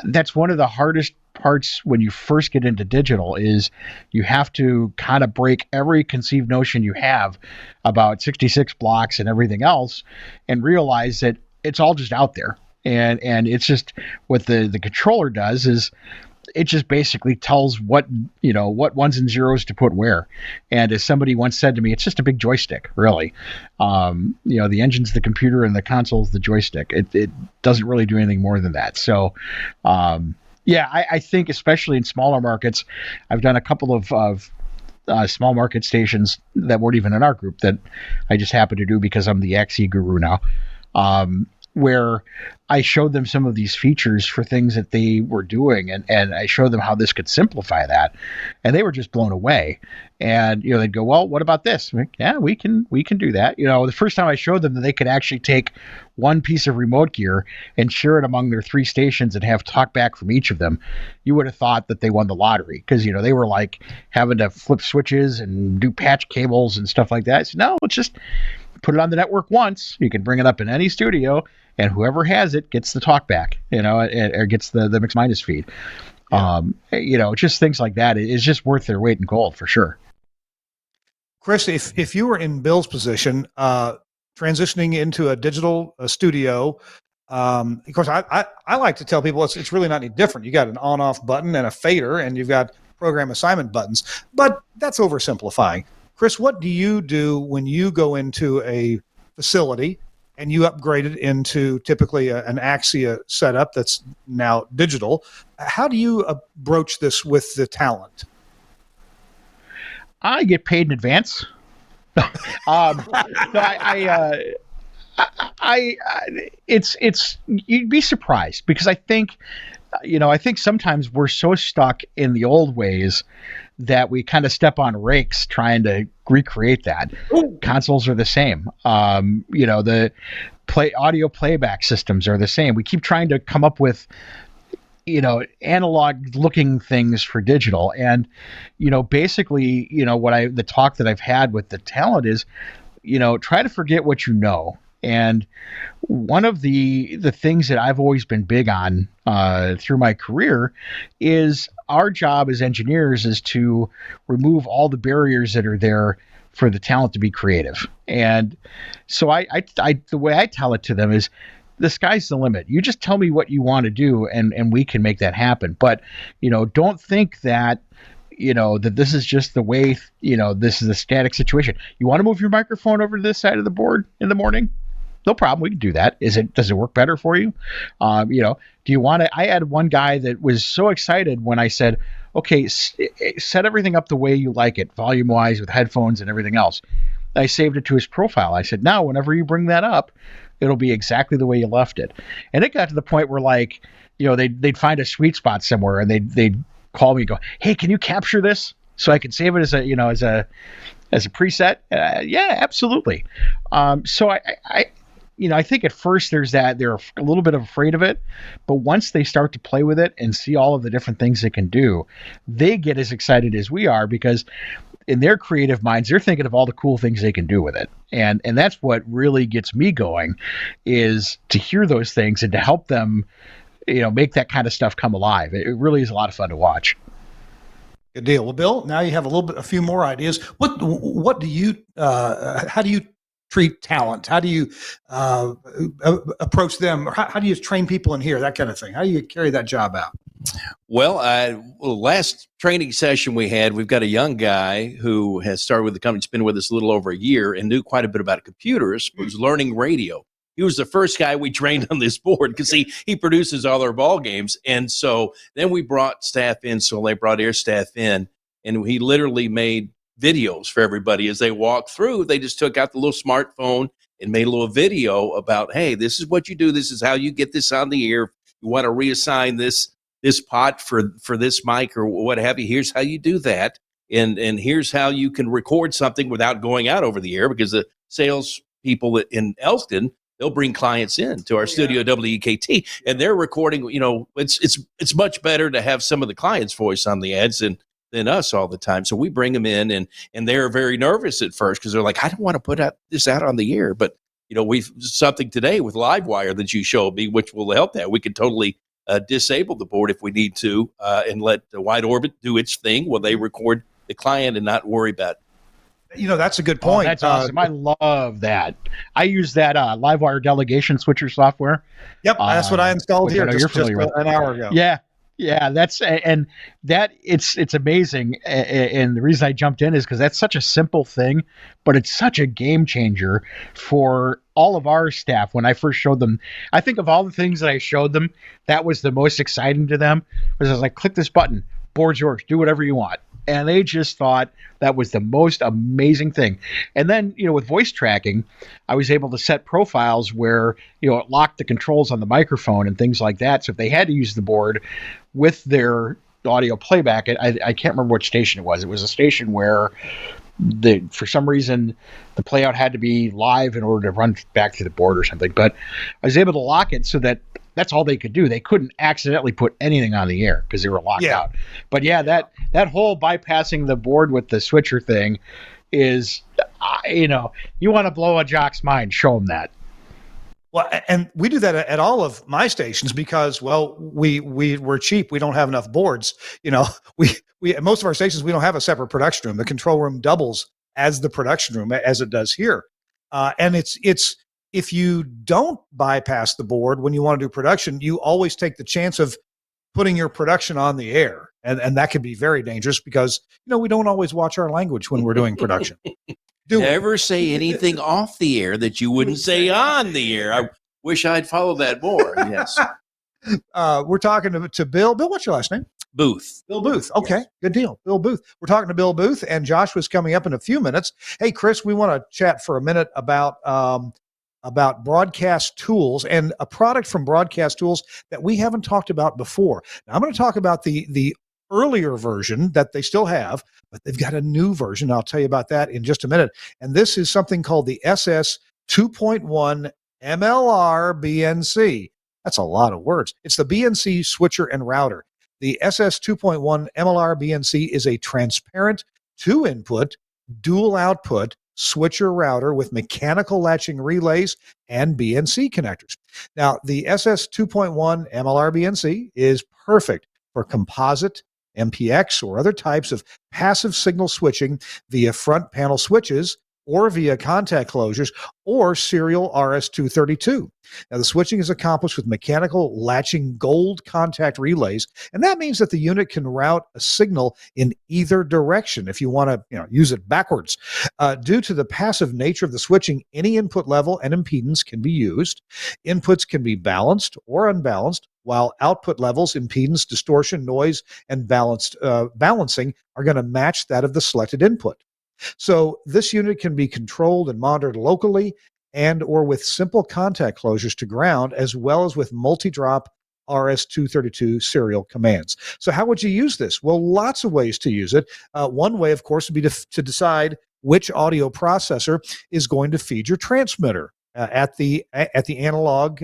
Speaker 4: that's one of the hardest parts when you first get into digital is you have to kind of break every conceived notion you have about 66 blocks and everything else and realize that it's all just out there. And it's just what the controller does is it just basically tells what ones and zeros to put where. And as somebody once said to me, it's just a big joystick, really. The engine's the computer and the console's the joystick. It doesn't really do anything more than that. So, I think especially in smaller markets, I've done a couple of small market stations that weren't even in our group that I just happen to do because I'm the Axie guru now. Where I showed them some of these features for things that they were doing, and I showed them how this could simplify that, and they were just blown away. And they'd go, "Well, what about this?" I'm like, yeah, we can do that. The first time I showed them that they could actually take one piece of remote gear and share it among their 3 stations and have talkback from each of them, you would have thought that they won the lottery, because they were like having to flip switches and do patch cables and stuff like that. I said, no, let's just put it on the network once. You can bring it up in any studio, and whoever has it gets the talkback, or gets the mix minus feed. Yeah. Just things like that is just worth their weight in gold for sure.
Speaker 1: Chris, if you were in Bill's position, transitioning into a digital studio, of course, I like to tell people it's really not any different. You got an on-off button and a fader, and you've got program assignment buttons, but that's oversimplifying. Chris, what do you do when you go into a facility and you upgrade it into typically an Axia setup that's now digital? How do you broach this with the talent?
Speaker 4: I get paid in advance. It's you'd be surprised, because I think sometimes we're so stuck in the old ways that we kind of step on rakes trying to recreate that. Ooh. Consoles are the same. The audio playback systems are the same. We keep trying to come up with analog looking things for digital. And, basically, the talk that I've had with the talent is, try to forget what you know. And one of the things that I've always been big on through my career is our job as engineers is to remove all the barriers that are there for the talent to be creative. And so I the way I tell it to them is, the sky's the limit. You just tell me what you want to do, and we can make that happen. But, don't think that, that this is just the way, this is a static situation. You want to move your microphone over to this side of the board in the morning? No problem. We can do that. Does it work better for you? Do you want to? I had one guy that was so excited when I said, okay, set everything up the way you like it, volume wise, with headphones and everything else. I saved it to his profile. I said, now, whenever you bring that up, it'll be exactly the way you left it. And it got to the point where, like, they'd find a sweet spot somewhere, and they'd call me and go, hey, can you capture this so I can save it as a preset? Yeah, absolutely. So I think at first they're a little bit afraid of it, but once they start to play with it and see all of the different things it can do, they get as excited as we are, because in their creative minds, they're thinking of all the cool things they can do with it. And that's what really gets me going, is to hear those things and to help them, make that kind of stuff come alive. It really is a lot of fun to watch.
Speaker 1: Good deal. Well, Bill, now you have a few more ideas. What do you, how do you treat talent? How do you approach them? Or how do you train people in here? That kind of thing. How do you carry that job out?
Speaker 5: Well, last training session we had, we've got a young guy who has started with the company. He's been with us a little over a year and knew quite a bit about computers, was learning radio. He was the first guy we trained on this board, because he produces all our ball games. And so then we brought staff in. So they brought air staff in, and he literally made videos for everybody as they walk through. They just took out the little smartphone and made a little video about, hey, this is what you do. This is how you get this on the air. You want to reassign this pot for this mic or what have you. Here's how you do that. And here's how you can record something without going out over the air, because the sales people in Elkton, they'll bring clients in to our studio, WEKT, and they're recording. It's much better to have some of the client's voice on the ads than us all the time. So we bring them in, and they're very nervous at first, because they're like, I don't want to put this out on the air. But we've something today with Livewire that you showed me, which will help that. We could totally disable the board if we need to, and let the wide orbit do its thing while they record the client and not worry about.
Speaker 1: That's a good point.
Speaker 4: That's awesome. I love that. I use that Livewire delegation switcher software.
Speaker 1: Yep, that's what I installed here
Speaker 4: you're familiar with.
Speaker 1: An hour ago.
Speaker 4: Yeah, that's and that it's amazing. And the reason I jumped in is because that's such a simple thing, but it's such a game changer for all of our staff. When I first showed them, I think of all the things that I showed them, that was the most exciting to them. Was I was like, click this button, board's yours, do whatever you want. And they just thought that was the most amazing thing. And then, with voice tracking, I was able to set profiles where, it locked the controls on the microphone and things like that. So if they had to use the board with their audio playback, I can't remember which station it was. It was a station where for some reason the playout had to be live in order to run back to the board or something. But I was able to lock it so that that's all they could do. They couldn't accidentally put anything on the air because they were locked out. But that whole bypassing the board with the switcher thing is, you want to blow a jock's mind, show them that.
Speaker 1: Well, and we do that at all of my stations because, we're cheap. We don't have enough boards. We at most of our stations, we don't have a separate production room. The control room doubles as the production room as it does here. And it's if you don't bypass the board when you want to do production, you always take the chance of putting your production on the air. And that can be very dangerous because, we don't always watch our language when we're doing production.
Speaker 5: Never say anything off the air that you wouldn't say on the air. I wish I'd followed that more. Yes.
Speaker 1: We're talking to Bill. Bill, what's your last name?
Speaker 5: Booth.
Speaker 1: Bill Booth. Okay, yes. Good deal. Bill Booth. We're talking to Bill Booth, and Josh was coming up in a few minutes. Hey, Chris, we want to chat for a minute about broadcast tools and a product from Broadcast Tools that we haven't talked about before. Now, I'm going to talk about the earlier version that they still have, but they've got a new version. I'll tell you about that in just a minute. And this is something called the SS 2.1 MLR BNC. That's a lot of words. It's the BNC switcher and router. The SS 2.1 MLR BNC is a transparent 2-input, dual output switcher router with mechanical latching relays and BNC connectors. Now, the SS 2.1 MLR BNC is perfect for composite, MPX, or other types of passive signal switching via front panel switches or via contact closures or serial RS-232. Now, the switching is accomplished with mechanical latching gold contact relays, and that means that the unit can route a signal in either direction if you want to use it backwards. Due to the passive nature of the switching, any input level and impedance can be used. Inputs can be balanced or unbalanced, while output levels, impedance, distortion, noise, and balancing are going to match that of the selected input. So this unit can be controlled and monitored locally and or with simple contact closures to ground, as well as with multi-drop RS-232 serial commands. So how would you use this? Well, lots of ways to use it. One way, of course, would be to decide which audio processor is going to feed your transmitter at the analog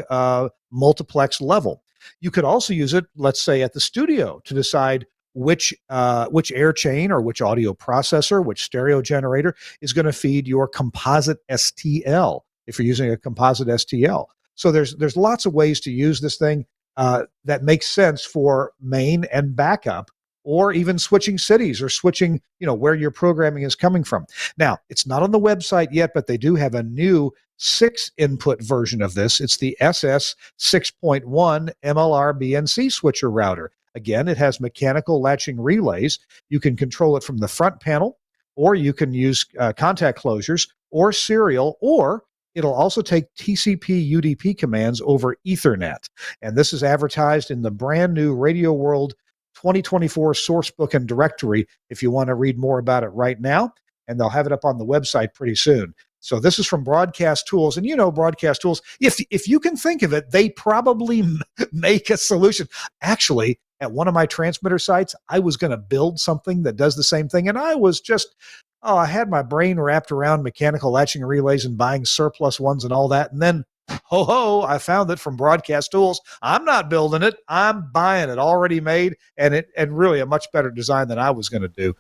Speaker 1: multiplex level. You could also use it, let's say, at the studio to decide which air chain or which audio processor, which stereo generator is going to feed your composite STL if you're using a composite STL. So there's lots of ways to use this thing that makes sense for main and backup, or even switching cities or switching, where your programming is coming from. Now, it's not on the website yet, but they do have a new 6-input version of this. It's the SS 6.1 MLR BNC switcher router. Again, it has mechanical latching relays. You can control it from the front panel, or you can use contact closures or serial, or it'll also take TCP UDP commands over Ethernet. And this is advertised in the brand new Radio World 2024 sourcebook and directory if you want to read more about it right now. And they'll have it up on the website pretty soon. So this is from Broadcast Tools. And Broadcast Tools, if you can think of it, they probably make a solution. Actually, at one of my transmitter sites, I was going to build something that does the same thing. And I was just, I had my brain wrapped around mechanical latching relays and buying surplus ones and all that. And then, I found it from Broadcast Tools. I'm not building it. I'm buying it already made, and really a much better design than I was going to do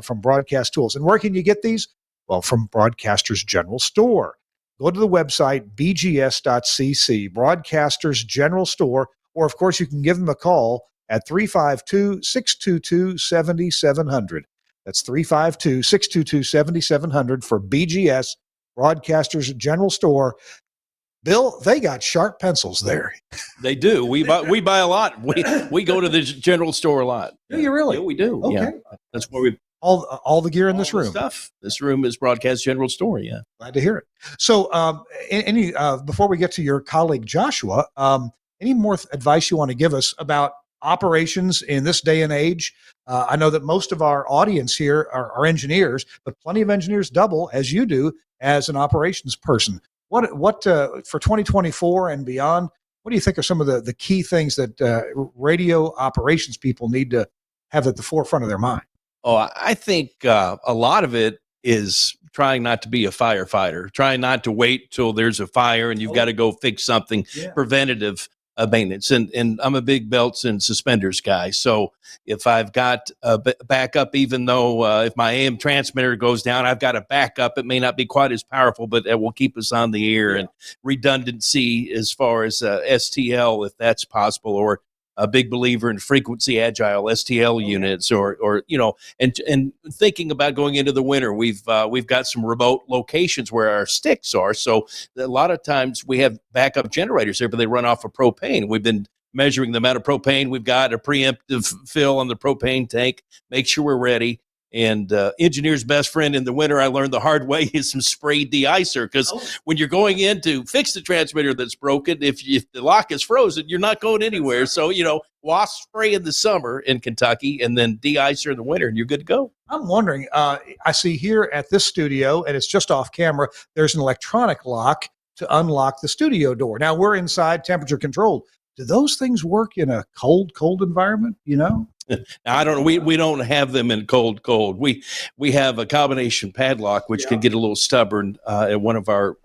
Speaker 1: from Broadcast Tools. And where can you get these? Well, from Broadcasters General Store. Go to the website, bgs.cc, Broadcasters General Store, or of course, you can give them a call at 352-622-7700. That's 352-622-7700 for BGS, Broadcasters General Store. Bill, they got sharp pencils there.
Speaker 5: They do. We buy a lot. We go to the general store a lot.
Speaker 1: Do you really?
Speaker 5: Yeah, we do.
Speaker 1: Okay.
Speaker 5: Yeah. That's where we
Speaker 1: all the gear in this room.
Speaker 5: Stuff. This room is Broadcast General Store. Yeah.
Speaker 1: Glad to hear it. So, before we get to your colleague Joshua, any more advice you want to give us about operations in this day and age? I know that most of our audience here are engineers, but plenty of engineers double, as you do, as an operations person. What for 2024 and beyond, what do you think are some of the key things that radio operations people need to have at the forefront of their mind?
Speaker 5: Oh, I think a lot of it is trying not to be a firefighter, trying not to wait till there's a fire and you've got to go fix something. Preventative maintenance. And I'm a big belts and suspenders guy. So if I've got a backup, even though if my AM transmitter goes down, I've got a backup. It may not be quite as powerful, but it will keep us on the air. And redundancy as far as STL, if that's possible, or a big believer in frequency agile STL units, or and thinking about going into the winter, we've got some remote locations where our sticks are. So a lot of times we have backup generators there, but they run off of propane. We've been measuring the amount of propane. We've got a preemptive fill on the propane tank. Make sure we're ready. And engineer's best friend in the winter, I learned the hard way, is some spray de-icer. Because when you're going in to fix the transmitter that's broken, if the lock is frozen, you're not going anywhere. So, wasp spray in the summer in Kentucky and then de-icer in the winter, and you're good to go.
Speaker 1: I'm wondering, I see here at this studio, and it's just off camera, there's an electronic lock to unlock the studio door. Now, we're inside, temperature controlled. Do those things work in a cold environment, Now,
Speaker 5: I don't know. We don't have them in cold. We have a combination padlock, which can get a little stubborn at one of our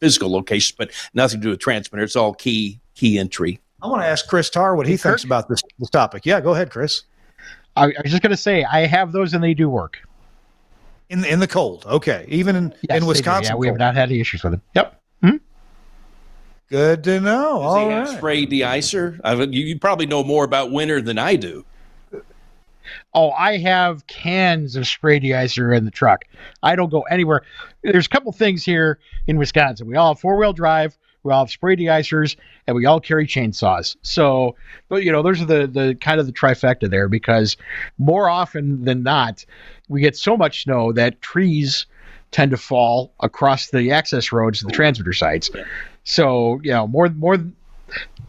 Speaker 5: physical locations, but nothing to do with transmitter. It's all key entry.
Speaker 1: I want to ask Chris Tarr what he thinks about this topic. Yeah, go ahead, Chris.
Speaker 4: I was just going to say, I have those and they do work.
Speaker 1: In the cold. Okay. Even in Wisconsin.
Speaker 4: Yeah, we have not had any issues with them. Yep. Mm-hmm.
Speaker 1: Good to know.
Speaker 5: Does he have spray de-icer? You probably know more about winter than I do.
Speaker 4: Oh, I have cans of spray de-icer in the truck. I don't go anywhere. There's a couple things here in Wisconsin. We all have four-wheel drive, we all have spray de-icers, and we all carry chainsaws. So, but those are the kind of the trifecta there, because more often than not, we get so much snow that trees tend to fall across the access roads to the transmitter sites. So,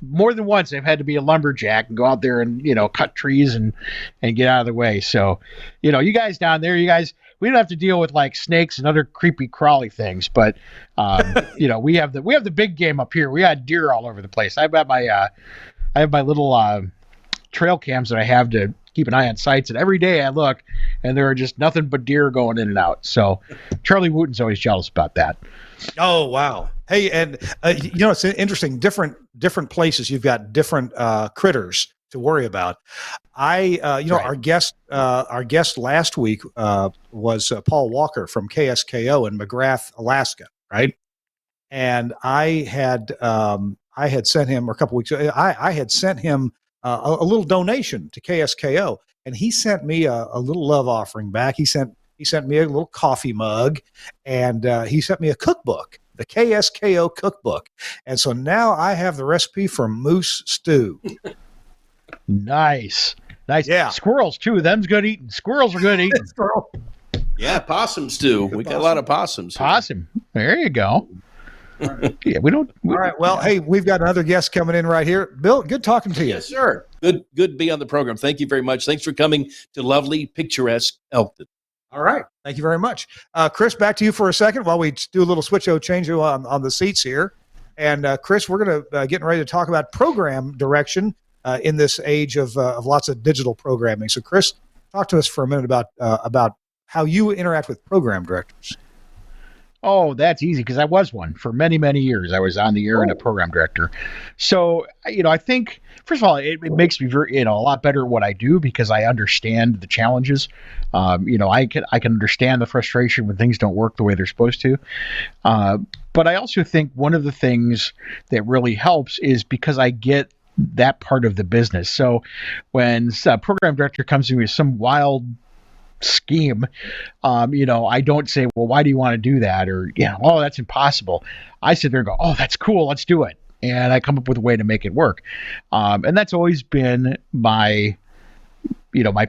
Speaker 4: more than once I've had to be a lumberjack and go out there and cut trees and get out of the way. So you guys down there, we don't have to deal with like snakes and other creepy crawly things, but we have the big game up here. We got deer all over the place. I have my little trail cams that I have to keep an eye on sites, and every day I look and there are just nothing but deer going in and out. So Charlie Wooten's always jealous about that.
Speaker 1: Oh, wow. Hey, and it's interesting, different places, you've got different critters to worry about. Right. Our guest last week was Paul Walker from KSKO in McGrath, Alaska, right? And I had sent him a couple weeks ago, I had sent him a little donation to KSKO, and he sent me a little love offering back. He sent me a little coffee mug, and he sent me a cookbook, the KSKO cookbook. And so now I have the recipe for moose stew.
Speaker 4: Nice.
Speaker 1: Yeah.
Speaker 4: Squirrels too. Them's good eating. Squirrels are good eating.
Speaker 5: Yeah, possum stew. We got a lot of possums.
Speaker 4: Possum. There you go. Yeah, we don't.
Speaker 1: All right. Well, hey, we've got another guest coming in right here. Bill, good talking to you.
Speaker 5: Yes, sir. Good to be on the program. Thank you very much. Thanks for coming to lovely, picturesque Elkton.
Speaker 1: All right. Thank you very much. Chris, back to you for a second while we do a little change on the seats here. And Chris, we're going to getting ready to talk about program direction in this age of lots of digital programming. So, Chris, talk to us for a minute about how you interact with program directors.
Speaker 4: Oh, that's easy, because I was one for many, many years. I was on the air and a program director. So, I think, first of all, it makes me very, a lot better at what I do, because I understand the challenges. I can understand the frustration when things don't work the way they're supposed to. But I also think one of the things that really helps is because I get that part of the business. So when a program director comes to me with some wild scheme, I don't say, well, why do you want to do that? Or, oh, that's impossible. I sit there and go, oh, that's cool. Let's do it. And I come up with a way to make it work. And that's always been my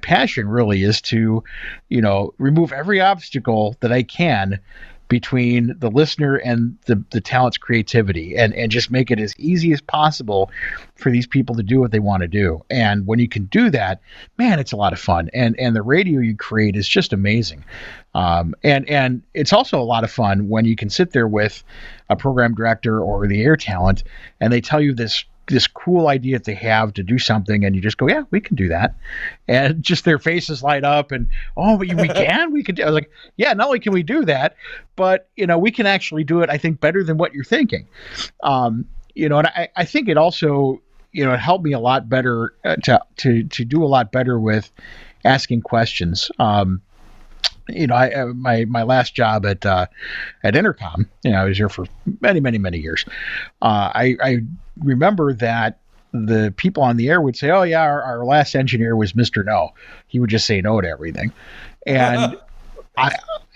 Speaker 4: passion, really, is to, remove every obstacle that I can between the listener and the talent's creativity, and just make it as easy as possible for these people to do what they want to do. And when you can do that, man, it's a lot of fun. And the radio you create is just amazing. And it's also a lot of fun when you can sit there with a program director or the air talent, and they tell you this cool idea that they have to do something, and you just go, yeah, we can do that. And just their faces light up and, oh, but we can do. I was like, yeah, not only can we do that, but, we can actually do it, I think, better than what you're thinking. And I think it also, it helped me a lot better to do a lot better with asking questions. My last job at Intercom, I was here for many, many, many years. I remember that the people on the air would say, oh yeah, our last engineer was Mr. No. He would just say no to everything. And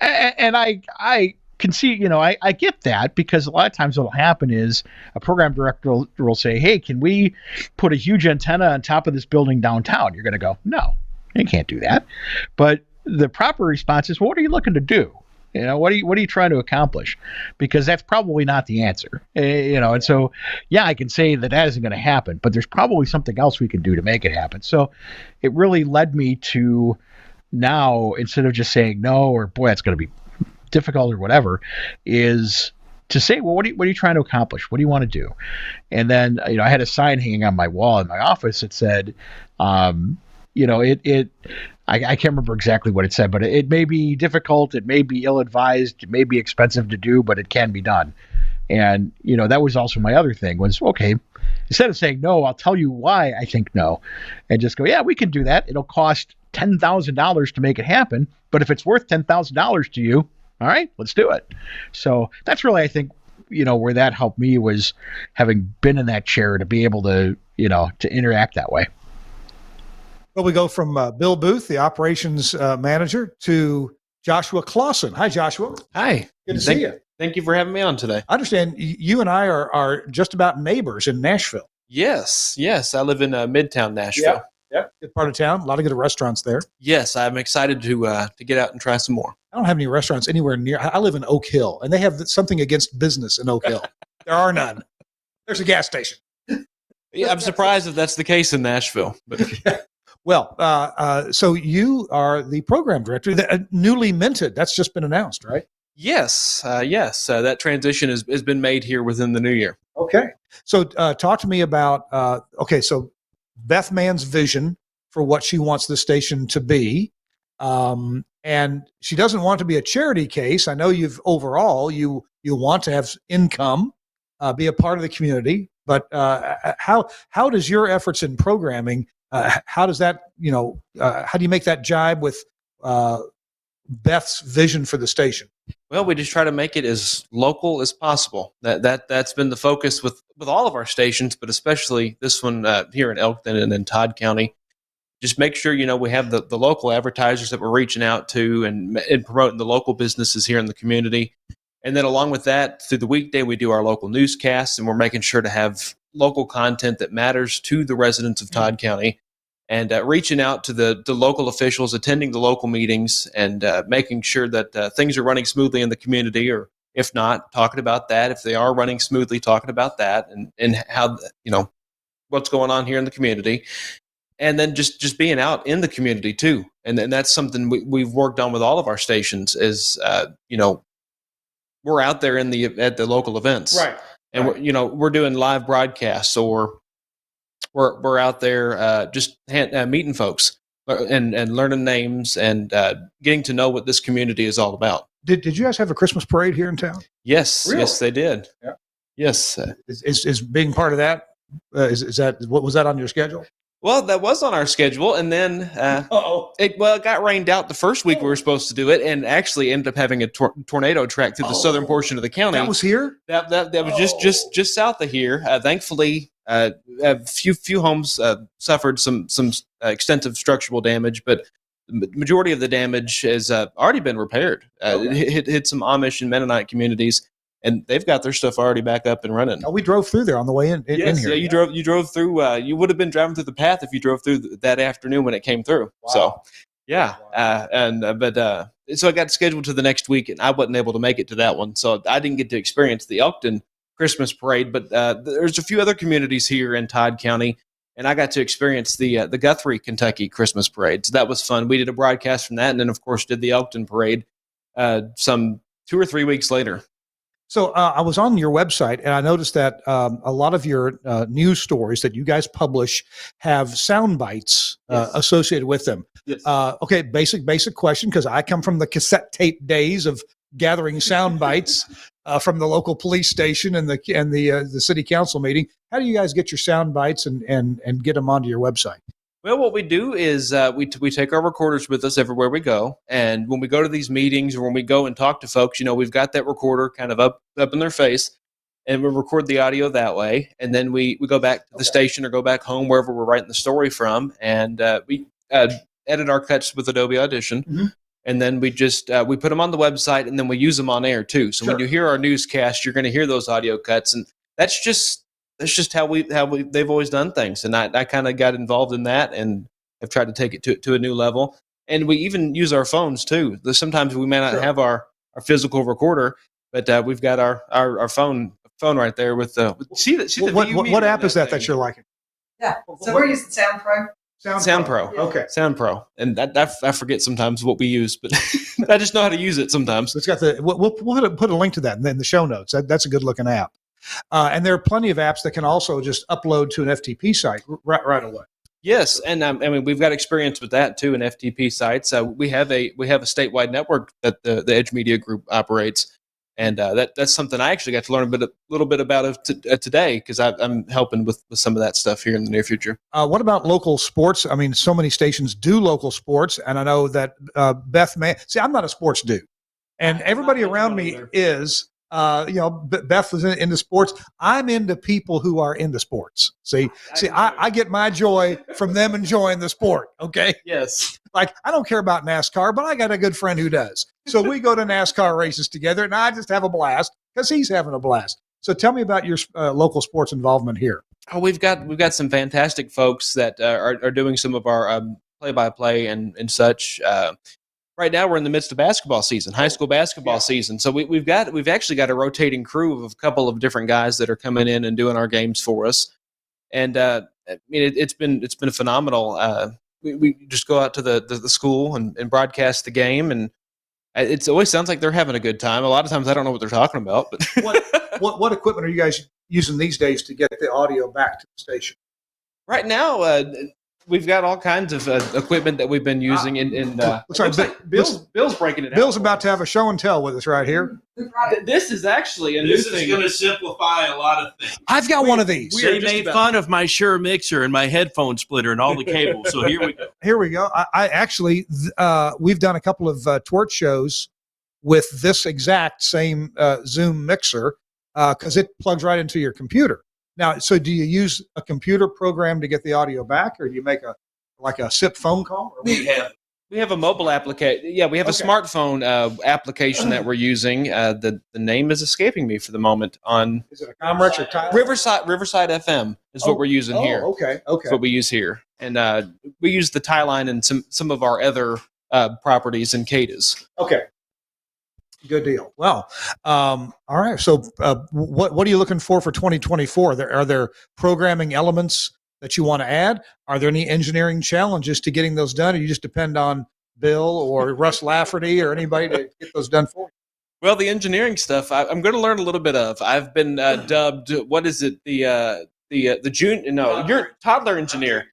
Speaker 4: I can see, I get that, because a lot of times what'll happen is a program director will say, hey, can we put a huge antenna on top of this building downtown? You're going to go, no, you can't do that. But the proper response is, well, what are you looking to do? What are you trying to accomplish? Because that's probably not the answer. And so, yeah, I can say that isn't going to happen, but there's probably something else we can do to make it happen. So it really led me to now, instead of just saying no, or boy, that's going to be difficult or whatever, is to say, well, what are you trying to accomplish? What do you want to do? And then, I had a sign hanging on my wall in my office that said, I can't remember exactly what it said, but it may be difficult, it may be ill-advised, it may be expensive to do, but it can be done. And, that was also my other thing was, okay, instead of saying no, I'll tell you why I think no, and just go, yeah, we can do that. It'll cost $10,000 to make it happen, but if it's worth $10,000 to you, all right, let's do it. So that's really, I think, where that helped me, was having been in that chair to be able to, to interact that way.
Speaker 1: Well, we go from Bill Booth, the operations manager, to Joshua Claussen. Hi, Joshua.
Speaker 6: Hi.
Speaker 1: Good to see you.
Speaker 6: Thank you for having me on today.
Speaker 1: I understand you and I are just about neighbors in Nashville.
Speaker 6: Yes. I live in Midtown Nashville.
Speaker 1: Yeah. Good part of town. A lot of good restaurants there.
Speaker 6: Yes, I'm excited to get out and try some more.
Speaker 1: I don't have any restaurants anywhere near. I live in Oak Hill, and they have something against business in Oak Hill. There are none. There's a gas station.
Speaker 6: Yeah, I'm surprised if that's the case in Nashville. But
Speaker 1: Well, so you are the program director, newly minted. That's just been announced, right?
Speaker 6: yes. That transition has been made here within the new year.
Speaker 1: Okay. So talk to me about, so Beth Mann's vision for what she wants the station to be. And she doesn't want it to be a charity case. I know you want to have income, be a part of the community, but how does your efforts in programming, how does that, how do you make that jibe with Beth's vision for the station?
Speaker 6: Well, we just try to make it as local as possible. That's been the focus with all of our stations, but especially this one here in Elkton and in Todd County. Just make sure, we have the local advertisers that we're reaching out to and promoting the local businesses here in the community. And then along with that, through the weekday, we do our local newscasts, and we're making sure to have local content that matters to the residents of Todd County, and reaching out to the local officials, attending the local meetings, and making sure that things are running smoothly in the community, or if not, talking about that. If they are running smoothly, talking about that, and how, what's going on here in the community. And then just being out in the community too. And that's something we've worked on with all of our stations is, we're out there at the local events.
Speaker 1: Right.
Speaker 6: And we're doing live broadcasts, or we're out there just meeting folks and learning names and getting to know what this community is all about.
Speaker 1: Did you guys have a Christmas parade here in town?
Speaker 6: Yes.
Speaker 1: Really?
Speaker 6: Yes, they did.
Speaker 1: Yeah.
Speaker 6: Yes.
Speaker 1: Is being part of that, is that, what was that on your schedule?
Speaker 6: Well, that was on our schedule, and then it got rained out the first week we were supposed to do it, and actually ended up having a tornado track through the southern portion of the county.
Speaker 1: That was here?
Speaker 6: That was just south of here. Thankfully, A few homes suffered some extensive structural damage, but the majority of the damage has already been repaired. It hit some Amish and Mennonite communities, and they've got their stuff already back up and running.
Speaker 1: Oh, we drove through there on the way in
Speaker 6: Yes,
Speaker 1: here.
Speaker 6: Yeah, you drove through. You would have been driving through the path if you drove through that afternoon when it came through.
Speaker 1: Wow.
Speaker 6: So, yeah, so I got scheduled to the next week, and I wasn't able to make it to that one, so I didn't get to experience the Elkton Christmas parade. But there's a few other communities here in Todd County, and I got to experience the Guthrie, Kentucky Christmas parade. So that was fun. We did a broadcast from that, and then of course did the Elkton parade some 2 or 3 weeks later.
Speaker 1: So I was on your website, and I noticed that a lot of your news stories that you guys publish have sound bites associated with them.
Speaker 6: Yes.
Speaker 1: Okay, basic question, because I come from the cassette tape days of gathering sound bites from the local police station and the city council meeting. How do you guys get your sound bites and get them onto your website?
Speaker 6: Well, what we do is we take our recorders with us everywhere we go, and when we go to these meetings or when we go and talk to folks, we've got that recorder kind of up in their face, and we record the audio that way, and then we go back to the station or go back home wherever we're writing the story from, and we edit our cuts with Adobe Audition, and then we just we put them on the website, and then we use them on air too. So when you hear our newscast, you're going to hear those audio cuts, and that's just how they've always done things. And I kind of got involved in that and have tried to take it to a new level. And we even use our phones too. Sometimes we may not have our physical recorder, but we've got our phone right there with the
Speaker 1: what app is that you're liking?
Speaker 3: Yeah. So we're using Sound Pro.
Speaker 6: Sound Pro.
Speaker 1: Yeah. Okay.
Speaker 6: Sound Pro. And I forget sometimes what we use, but I just know how to use it sometimes.
Speaker 1: It's got we'll put a link to that in the show notes. That's a good looking app. And there are plenty of apps that can also just upload to an FTP site right away.
Speaker 6: Yes, and I mean we've got experience with that too in FTP sites. We have a statewide network that the Edge Media Group operates, and that's something I actually got to learn a little bit about today because I'm helping with some of that stuff here in the near future.
Speaker 1: What about local sports? I mean, so many stations do local sports, and I know that Beth Mann. See, I'm not a sports dude, and everybody around me is. Beth was into sports. I'm into people who are into sports. See, I get my joy from them enjoying the sport. Okay.
Speaker 6: Yes.
Speaker 1: Like, I don't care about NASCAR, but I got a good friend who does. So we go to NASCAR races together, and I just have a blast because he's having a blast. So tell me about your local sports involvement here.
Speaker 6: Oh, we've got some fantastic folks that are doing some of our play-by-play and such. Right now, we're in the midst of basketball season, high school basketball season. So we've actually got a rotating crew of a couple of different guys that are coming in and doing our games for us. And I mean, it's been phenomenal. We just go out to the school and broadcast the game, and it always sounds like they're having a good time. A lot of times, I don't know what they're talking about. But
Speaker 1: what equipment are you guys using these days to get the audio back to the station?
Speaker 6: Right now, we've got all kinds of equipment that we've been using. Bill's breaking it out.
Speaker 1: Bill's about to have a show and tell with us right here.
Speaker 6: This is actually a new thing.
Speaker 5: This is going to simplify a lot of things.
Speaker 1: I've got one of these.
Speaker 5: They made fun of my Shure mixer and my headphone splitter and all the cables. So here we go.
Speaker 1: Here we go. I actually, we've done a couple of TWiRT shows with this exact same Zoom mixer because it plugs right into your computer. Now, so do you use a computer program to get the audio back, or do you make a SIP phone call?
Speaker 6: We have a mobile application. Yeah, we have a smartphone application that we're using. The name is escaping me for the moment.
Speaker 1: Is it a Comrex or Tyler?
Speaker 6: Riverside FM is what we're using here.
Speaker 1: Okay.
Speaker 6: That's what we use here, and we use the tie line and some of our other properties in CADAs.
Speaker 1: Okay. Good deal. Well, all right. So, what are you looking for 2024? Are there programming elements that you want to add? Are there any engineering challenges to getting those done, or you just depend on Bill or Russ Lafferty or anybody to get those done for you?
Speaker 6: Well, the engineering stuff I'm going to learn a little bit of. I've been dubbed. What is it? The junior? No, you're toddler engineer.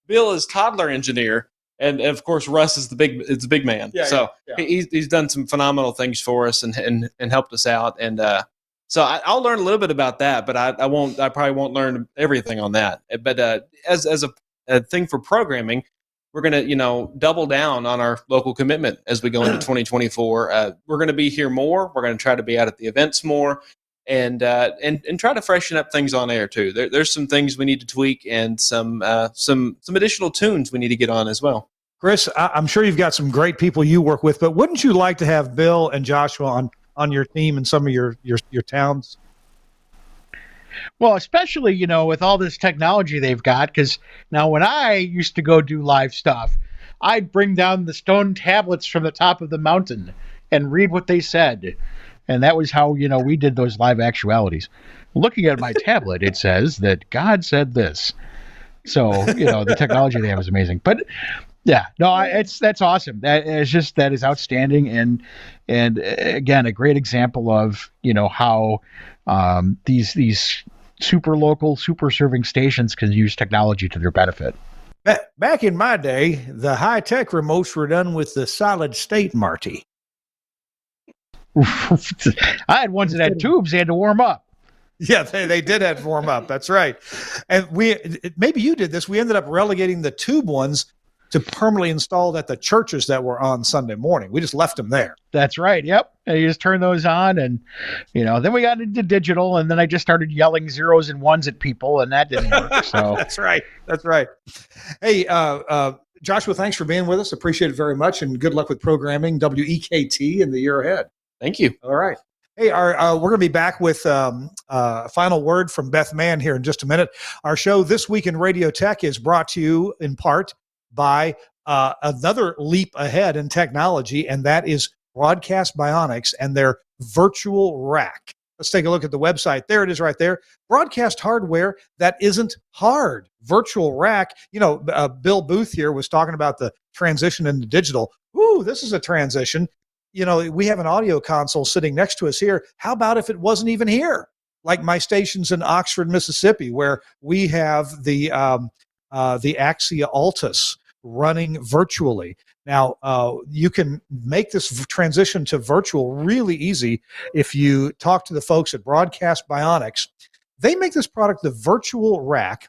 Speaker 6: Bill is toddler engineer. And of course, Russ is the big man. Yeah, he's done some phenomenal things for us and helped us out. And so I'll learn a little bit about that, but I probably won't learn everything on that. But as a thing for programming, we're going to double down on our local commitment as we go into 2024. We're going to be here more. We're going to try to be out at the events more. and try to freshen up things on air too. There's some things we need to tweak and some additional tunes we need to get on as well.
Speaker 1: Chris, I'm sure you've got some great people you work with, but wouldn't you like to have Bill and Joshua on your team in some of your towns?
Speaker 4: Well, especially, with all this technology they've got, because now when I used to go do live stuff, I'd bring down the stone tablets from the top of the mountain and read what they said. And that was how, we did those live actualities. Looking at my tablet, it says that God said this. So, the technology they have is amazing. But yeah, no, that's awesome. That is outstanding. And again, a great example of, how these super local, super serving stations can use technology to their benefit.
Speaker 1: Back in my day, the high-tech remotes were done with the solid state Marty.
Speaker 4: I had ones that had tubes they had to warm up.
Speaker 1: Yeah, they did have to warm up. That's right. And maybe you did this. We ended up relegating the tube ones to permanently installed at the churches that were on Sunday morning. We just left them there.
Speaker 4: That's right. Yep. And you just turn those on and, then we got into digital and then I just started yelling zeros and ones at people and that didn't work. So
Speaker 1: That's right. Hey, Joshua, thanks for being with us. Appreciate it very much. And good luck with programming WEKT in the year ahead.
Speaker 6: Thank you.
Speaker 1: All right. Hey, we're going to be back with a final word from Beth Mann here in just a minute. Our show This Week in Radio Tech is brought to you in part by another leap ahead in technology, and that is Broadcast Bionics and their virtual rack. Let's take a look at the website. There it is right there. Broadcast hardware that isn't hard. Virtual rack. Bill Booth here was talking about the transition into digital. Ooh, this is a transition. We have an audio console sitting next to us here. How about if it wasn't even here? Like my station's in Oxford, Mississippi, where we have the Axia Altus running virtually. Now, you can make this transition to virtual really easy if you talk to the folks at Broadcast Bionics. They make this product the virtual rack,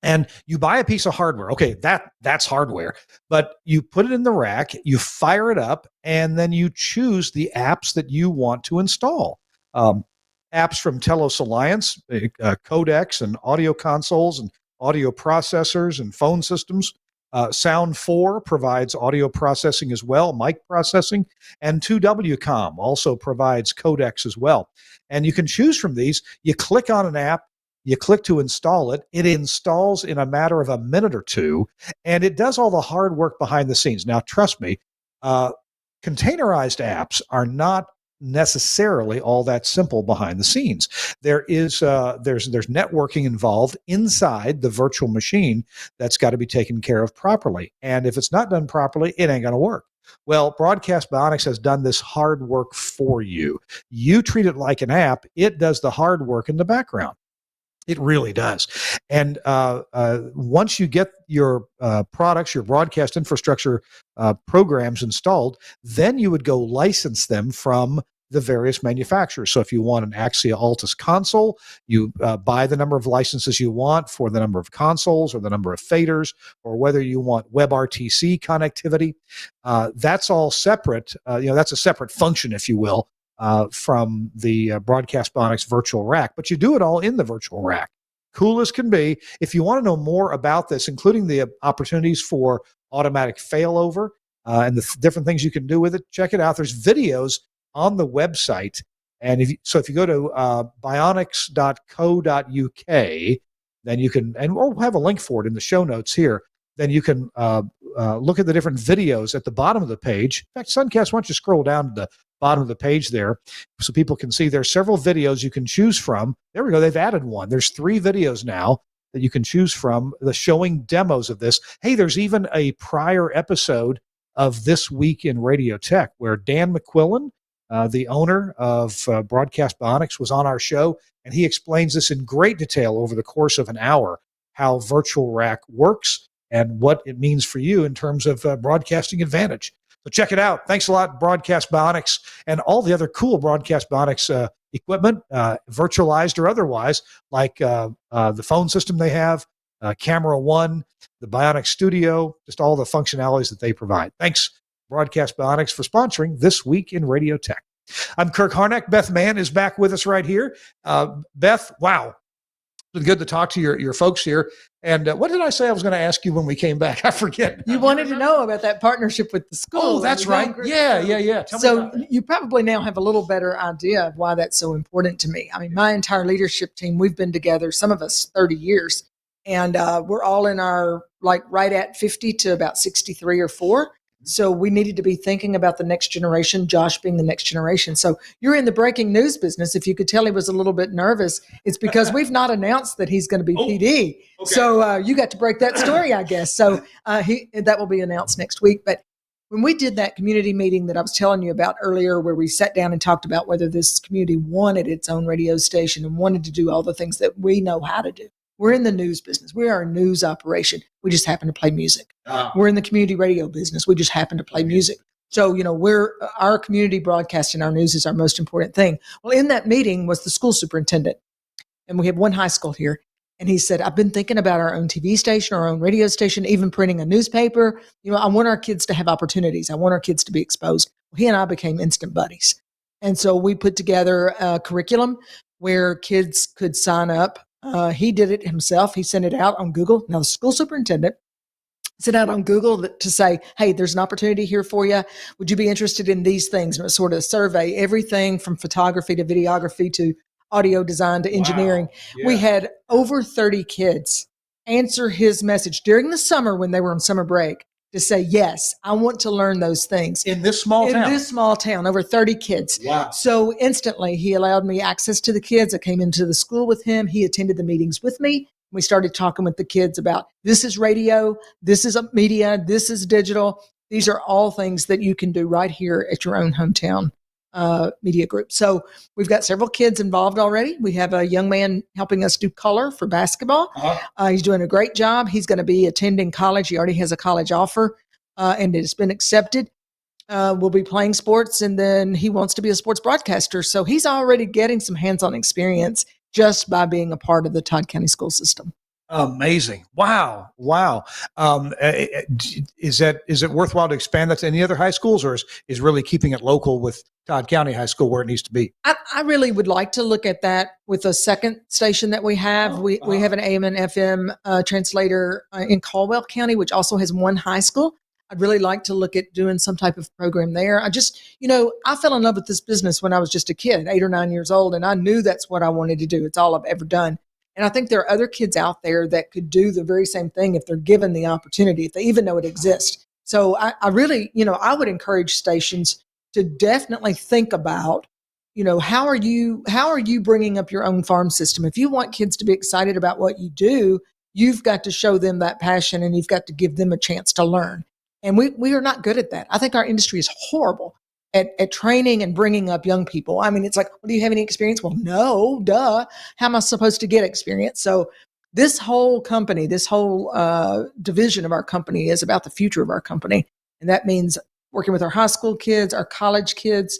Speaker 1: and you buy a piece of hardware. Okay, that's hardware. But you put it in the rack, you fire it up, and then you choose the apps that you want to install. Apps from Telos Alliance, codecs and audio consoles and audio processors and phone systems. Sound 4 provides audio processing as well, mic processing, and 2WCOM also provides codecs as well. And you can choose from these. You click on an app, you click to install it. It installs in a matter of a minute or two, and it does all the hard work behind the scenes. Now, trust me, containerized apps are not necessarily all that simple behind the scenes. There's networking involved inside the virtual machine that's got to be taken care of properly. And if it's not done properly, it ain't going to work. Well, Broadcast Bionics has done this hard work for you. You treat it like an app. It does the hard work in the background. It really does. And once you get your products, your broadcast infrastructure programs installed, then you would go license them from the various manufacturers. So if you want an Axia Altus console, you buy the number of licenses you want for the number of consoles or the number of faders, or whether you want WebRTC connectivity. That's all separate. That's a separate function, if you will, from the Broadcast Bionics virtual rack, but you do it all in the virtual rack. Cool as can be. If you want to know more about this, including the opportunities for automatic failover and the different things you can do with it, check it out. There's videos on the website. And if you go to bionics.co.uk, then you can, and we'll have a link for it in the show notes here, then you can look at the different videos at the bottom of the page. In fact, Suncast, why don't you scroll down to the bottom of the page there so people can see there's several videos you can choose from. There we go. They've added one. There's 3 videos now that you can choose from, the showing demos of this. Hey, there's even a prior episode of This Week in Radio Tech where Dan McQuillan, the owner of Broadcast Bionics, was on our show, and he explains this in great detail over the course of an hour, how virtual rack works and what it means for you in terms of broadcasting advantage. So check it out. Thanks a lot, Broadcast Bionics, and all the other cool Broadcast Bionics equipment, virtualized or otherwise, like the phone system they have, Camera One, the Bionics Studio, just all the functionalities that they provide. Thanks, Broadcast Bionics, for sponsoring This Week in Radio Tech. I'm Kirk Harnack. Beth Mann is back with us right here. Beth, wow. It's been good to talk to your folks here. And what did I say I was going to ask you when we came back? I forget.
Speaker 3: You wanted to know about that partnership with the school.
Speaker 1: Oh, that's right. Yeah.
Speaker 3: So you probably now have a little better idea of why that's so important to me. I mean, my entire leadership team, we've been together, some of us 30 years, and we're all in our right at 50 to about 63 or 4. So we needed to be thinking about the next generation, Josh being the next generation. So you're in the breaking news business. If you could tell he was a little bit nervous, it's because we've not announced that he's going to be PD. Okay. So you got to break that story, I guess. So that will be announced next week. But when we did that community meeting that I was telling you about earlier, where we sat down and talked about whether this community wanted its own radio station and wanted to do all the things that we know how to do. We're in the news business. We are a news operation. We just happen to play music. We're in the community radio business. We just happen to play music. So, our community broadcasting, our news is our most important thing. Well, in that meeting was the school superintendent, and we have one high school here. And he said, I've been thinking about our own TV station, our own radio station, even printing a newspaper. I want our kids to have opportunities. I want our kids to be exposed. Well, he and I became instant buddies. And so we put together a curriculum where kids could sign up. He did it himself. He sent it out on Google. Now, the school superintendent sent out on Google to say, hey, there's an opportunity here for you. Would you be interested in these things? And it was sort of a survey, everything from photography to videography to audio design to engineering. Wow. Yeah. We had over 30 kids answer his message during the summer when they were on summer break to say, yes, I want to learn those things.
Speaker 1: In this small town? In
Speaker 3: this small town, over 30 kids.
Speaker 1: Wow.
Speaker 3: So instantly, he allowed me access to the kids. I came into the school with him. He attended the meetings with me. We started talking with the kids about this is radio, this is media, this is digital. These are all things that you can do right here at your own hometown media group. So we've got several kids involved already. We have a young man helping us do color for basketball. He's doing a great job. He's going to be attending college. He already has a college offer, and it's been accepted. We'll be playing sports, and then he wants to be a sports broadcaster. So he's already getting some hands-on experience just by being a part of the Todd County school system.
Speaker 1: Amazing. Wow. Is it worthwhile to expand that to any other high schools, or is really keeping it local with Todd County High School where it needs to be?
Speaker 3: I really would like to look at that with a second station that we have. We have an AM and FM translator in Caldwell County, which also has one high school. I'd really like to look at doing some type of program there. I just, I fell in love with this business when I was just a kid, 8 or 9 years old, and I knew that's what I wanted to do. It's all I've ever done. And I think there are other kids out there that could do the very same thing if they're given the opportunity, if they even know it exists. So I really, I would encourage stations to definitely think about, how are you bringing up your own farm system? If you want kids to be excited about what you do, you've got to show them that passion, and you've got to give them a chance to learn. And we are not good at that. I think our industry is horrible at training and bringing up young people. I mean, it's like, well, do you have any experience? Well, no, duh. How am I supposed to get experience? So this whole company, this whole division of our company is about the future of our company. And that means working with our high school kids, our college kids.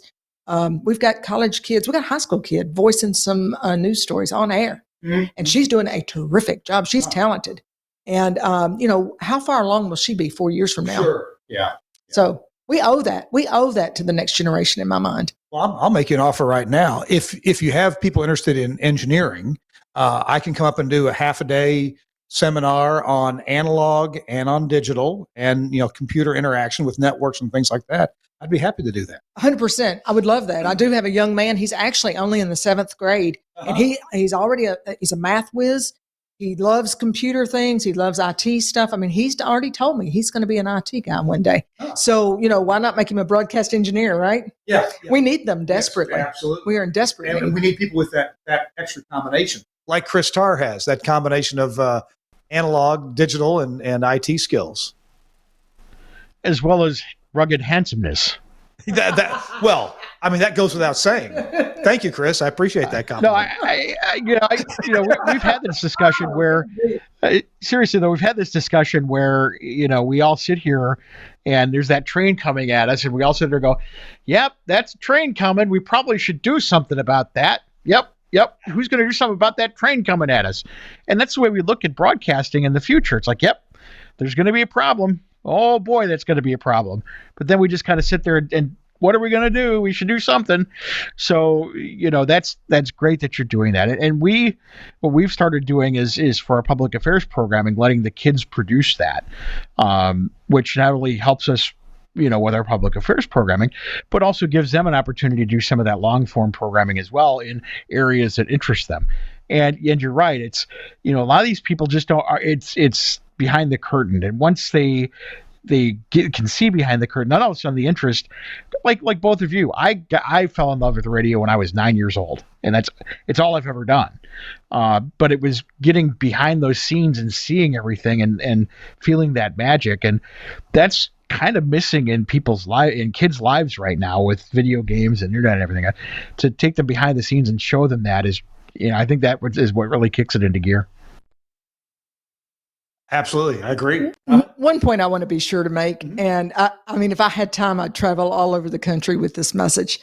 Speaker 3: We've got college kids. We've got a high school kid voicing some news stories on air. Mm-hmm. And she's doing a terrific job. She's talented. And, how far along will she be 4 years from now?
Speaker 1: Sure. Yeah.
Speaker 3: So we owe that. We owe that to the next generation in my mind.
Speaker 1: Well, I'll make you an offer right now. If you have people interested in engineering, I can come up and do a half a day seminar on analog and on digital and, computer interaction with networks and things like that. I'd be happy to do that.
Speaker 3: 100%. I would love that. I do have a young man. He's actually only in the 7th grade, and he's already he's a math whiz. He loves computer things. He loves IT stuff. I mean, he's already told me he's going to be an IT guy one day. So, why not make him a broadcast engineer, right?
Speaker 1: Yeah.
Speaker 3: We need them desperately.
Speaker 1: Yes, absolutely.
Speaker 3: We are in desperate need.
Speaker 1: And we need people with that extra combination, like Chris Tarr has, that combination of analog, digital, and IT skills.
Speaker 4: As well as rugged handsomeness.
Speaker 1: That goes without saying. Thank you, Chris. I appreciate that compliment.
Speaker 4: No, we've had this discussion where, seriously though, we've had this discussion where, we all sit here and there's that train coming at us, and we all sit there and go, yep, that's a train coming. We probably should do something about that. Yep. Who's going to do something about that train coming at us? And that's the way we look at broadcasting in the future. It's like, yep, there's going to be a problem. Oh boy, that's going to be a problem. But then we just kind of sit there and what are we going to do? We should do something. So, that's great that you're doing that. And what we've started doing is for our public affairs programming, letting the kids produce that, which not only helps us, with our public affairs programming, but also gives them an opportunity to do some of that long form programming as well in areas that interest them. And you're right. It's, a lot of these people just don't, it's behind the curtain. And once they can see behind the curtain, not all of a sudden the interest, like both of you, I fell in love with radio when I was 9 years old, and it's all I've ever done. But it was getting behind those scenes and seeing everything and feeling that magic. And that's kind of missing in kids' lives right now with video games and internet and everything. To take them behind the scenes and show them that is, I think that is what really kicks it into gear.
Speaker 1: Absolutely. I agree.
Speaker 3: One point I want to be sure to make, and I mean, if I had time, I'd travel all over the country with this message.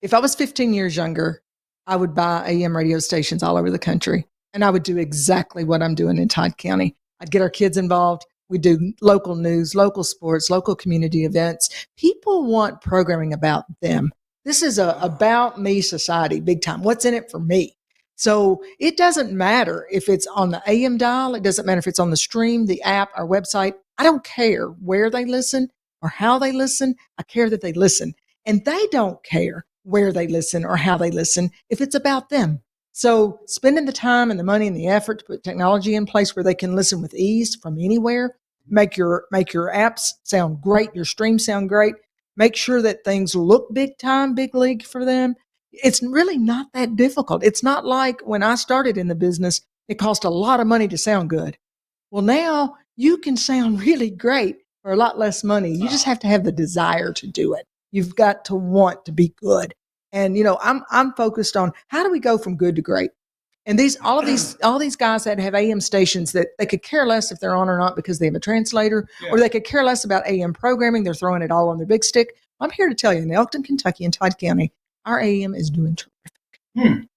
Speaker 3: If I was 15 years younger, I would buy AM radio stations all over the country, and I would do exactly what I'm doing in Todd County. I'd get our kids involved. We do local news, local sports, local community events. People want programming about them. This is a about me society, big time. What's in it for me? So it doesn't matter if it's on the AM dial. It doesn't matter if it's on the stream, the app, our website. I don't care where they listen or how they listen. I care that they listen. And they don't care where they listen or how they listen if it's about them. So spending the time and the money and the effort to put technology in place where they can listen with ease from anywhere, make your apps sound great, your streams sound great, make sure that things look big time, big league for them. It's really not that difficult. It's not like when I started in the business, it cost a lot of money to sound good. Well, now you can sound really great for a lot less money. You just have to have the desire to do it. You've got to want to be good. And, I'm focused on how do we go from good to great? And all these guys that have AM stations that they could care less if they're on or not because they have a translator, or they could care less about AM programming. They're throwing it all on their big stick. I'm here to tell you, in Elkton, Kentucky, and Todd County, our AM is doing terrific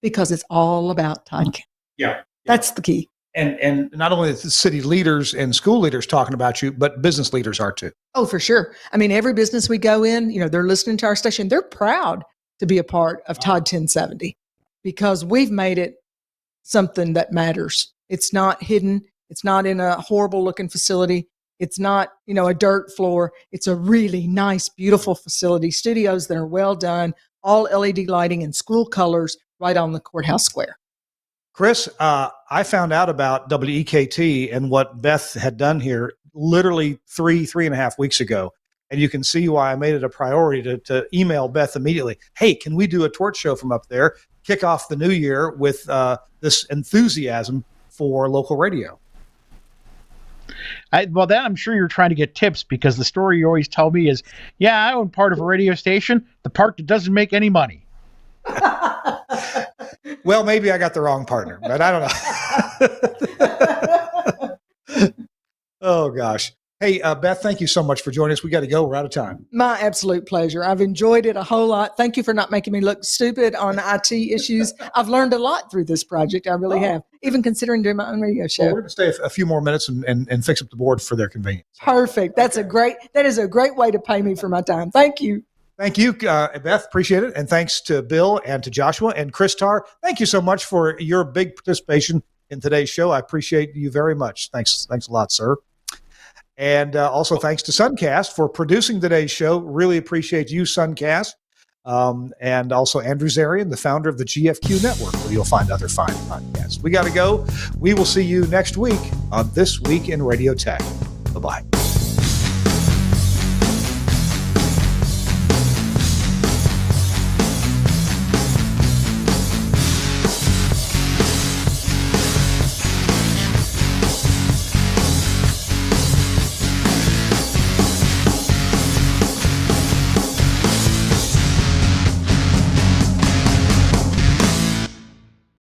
Speaker 3: because it's all about Todd County.
Speaker 1: Yeah.
Speaker 3: That's the key.
Speaker 1: And not only the city leaders and school leaders talking about you, but business leaders are too.
Speaker 3: Oh, for sure. I mean, every business we go in, they're listening to our station. They're proud to be a part of Todd 1070 because we've made it something that matters. It's not hidden. It's not in a horrible looking facility. It's not, a dirt floor. It's a really nice, beautiful facility, studios that are well done, all LED lighting and school colors right on the courthouse square.
Speaker 1: Chris, I found out about WEKT and what Beth had done here literally three and a half weeks ago. And you can see why I made it a priority to email Beth immediately. Hey, can we do a TWiRT show from up there? Kick off the new year with this enthusiasm for local radio.
Speaker 4: Well, then I'm sure you're trying to get tips because the story you always tell me is, I own part of a radio station, the part that doesn't make any money.
Speaker 1: Well, maybe I got the wrong partner, but I don't know. Oh, gosh. Hey, Beth, thank you so much for joining us. We got to go. We're out of time.
Speaker 3: My absolute pleasure. I've enjoyed it a whole lot. Thank you for not making me look stupid on IT issues. I've learned a lot through this project. I really have, even considering doing my own radio show.
Speaker 1: Well, we're going to stay a few more minutes and fix up the board for their convenience.
Speaker 3: Perfect. That is a great way to pay me for my time. Thank you.
Speaker 1: Thank you, Beth. Appreciate it. And thanks to Bill and to Joshua and Chris Tarr. Thank you so much for your big participation in today's show. I appreciate you very much. Thanks a lot, sir. And also thanks to Suncast for producing today's show. Really appreciate you, Suncast. And also Andrew Zarian, the founder of the GFQ Network, where you'll find other fine podcasts. We got to go. We will see you next week on This Week in Radio Tech. Bye-bye.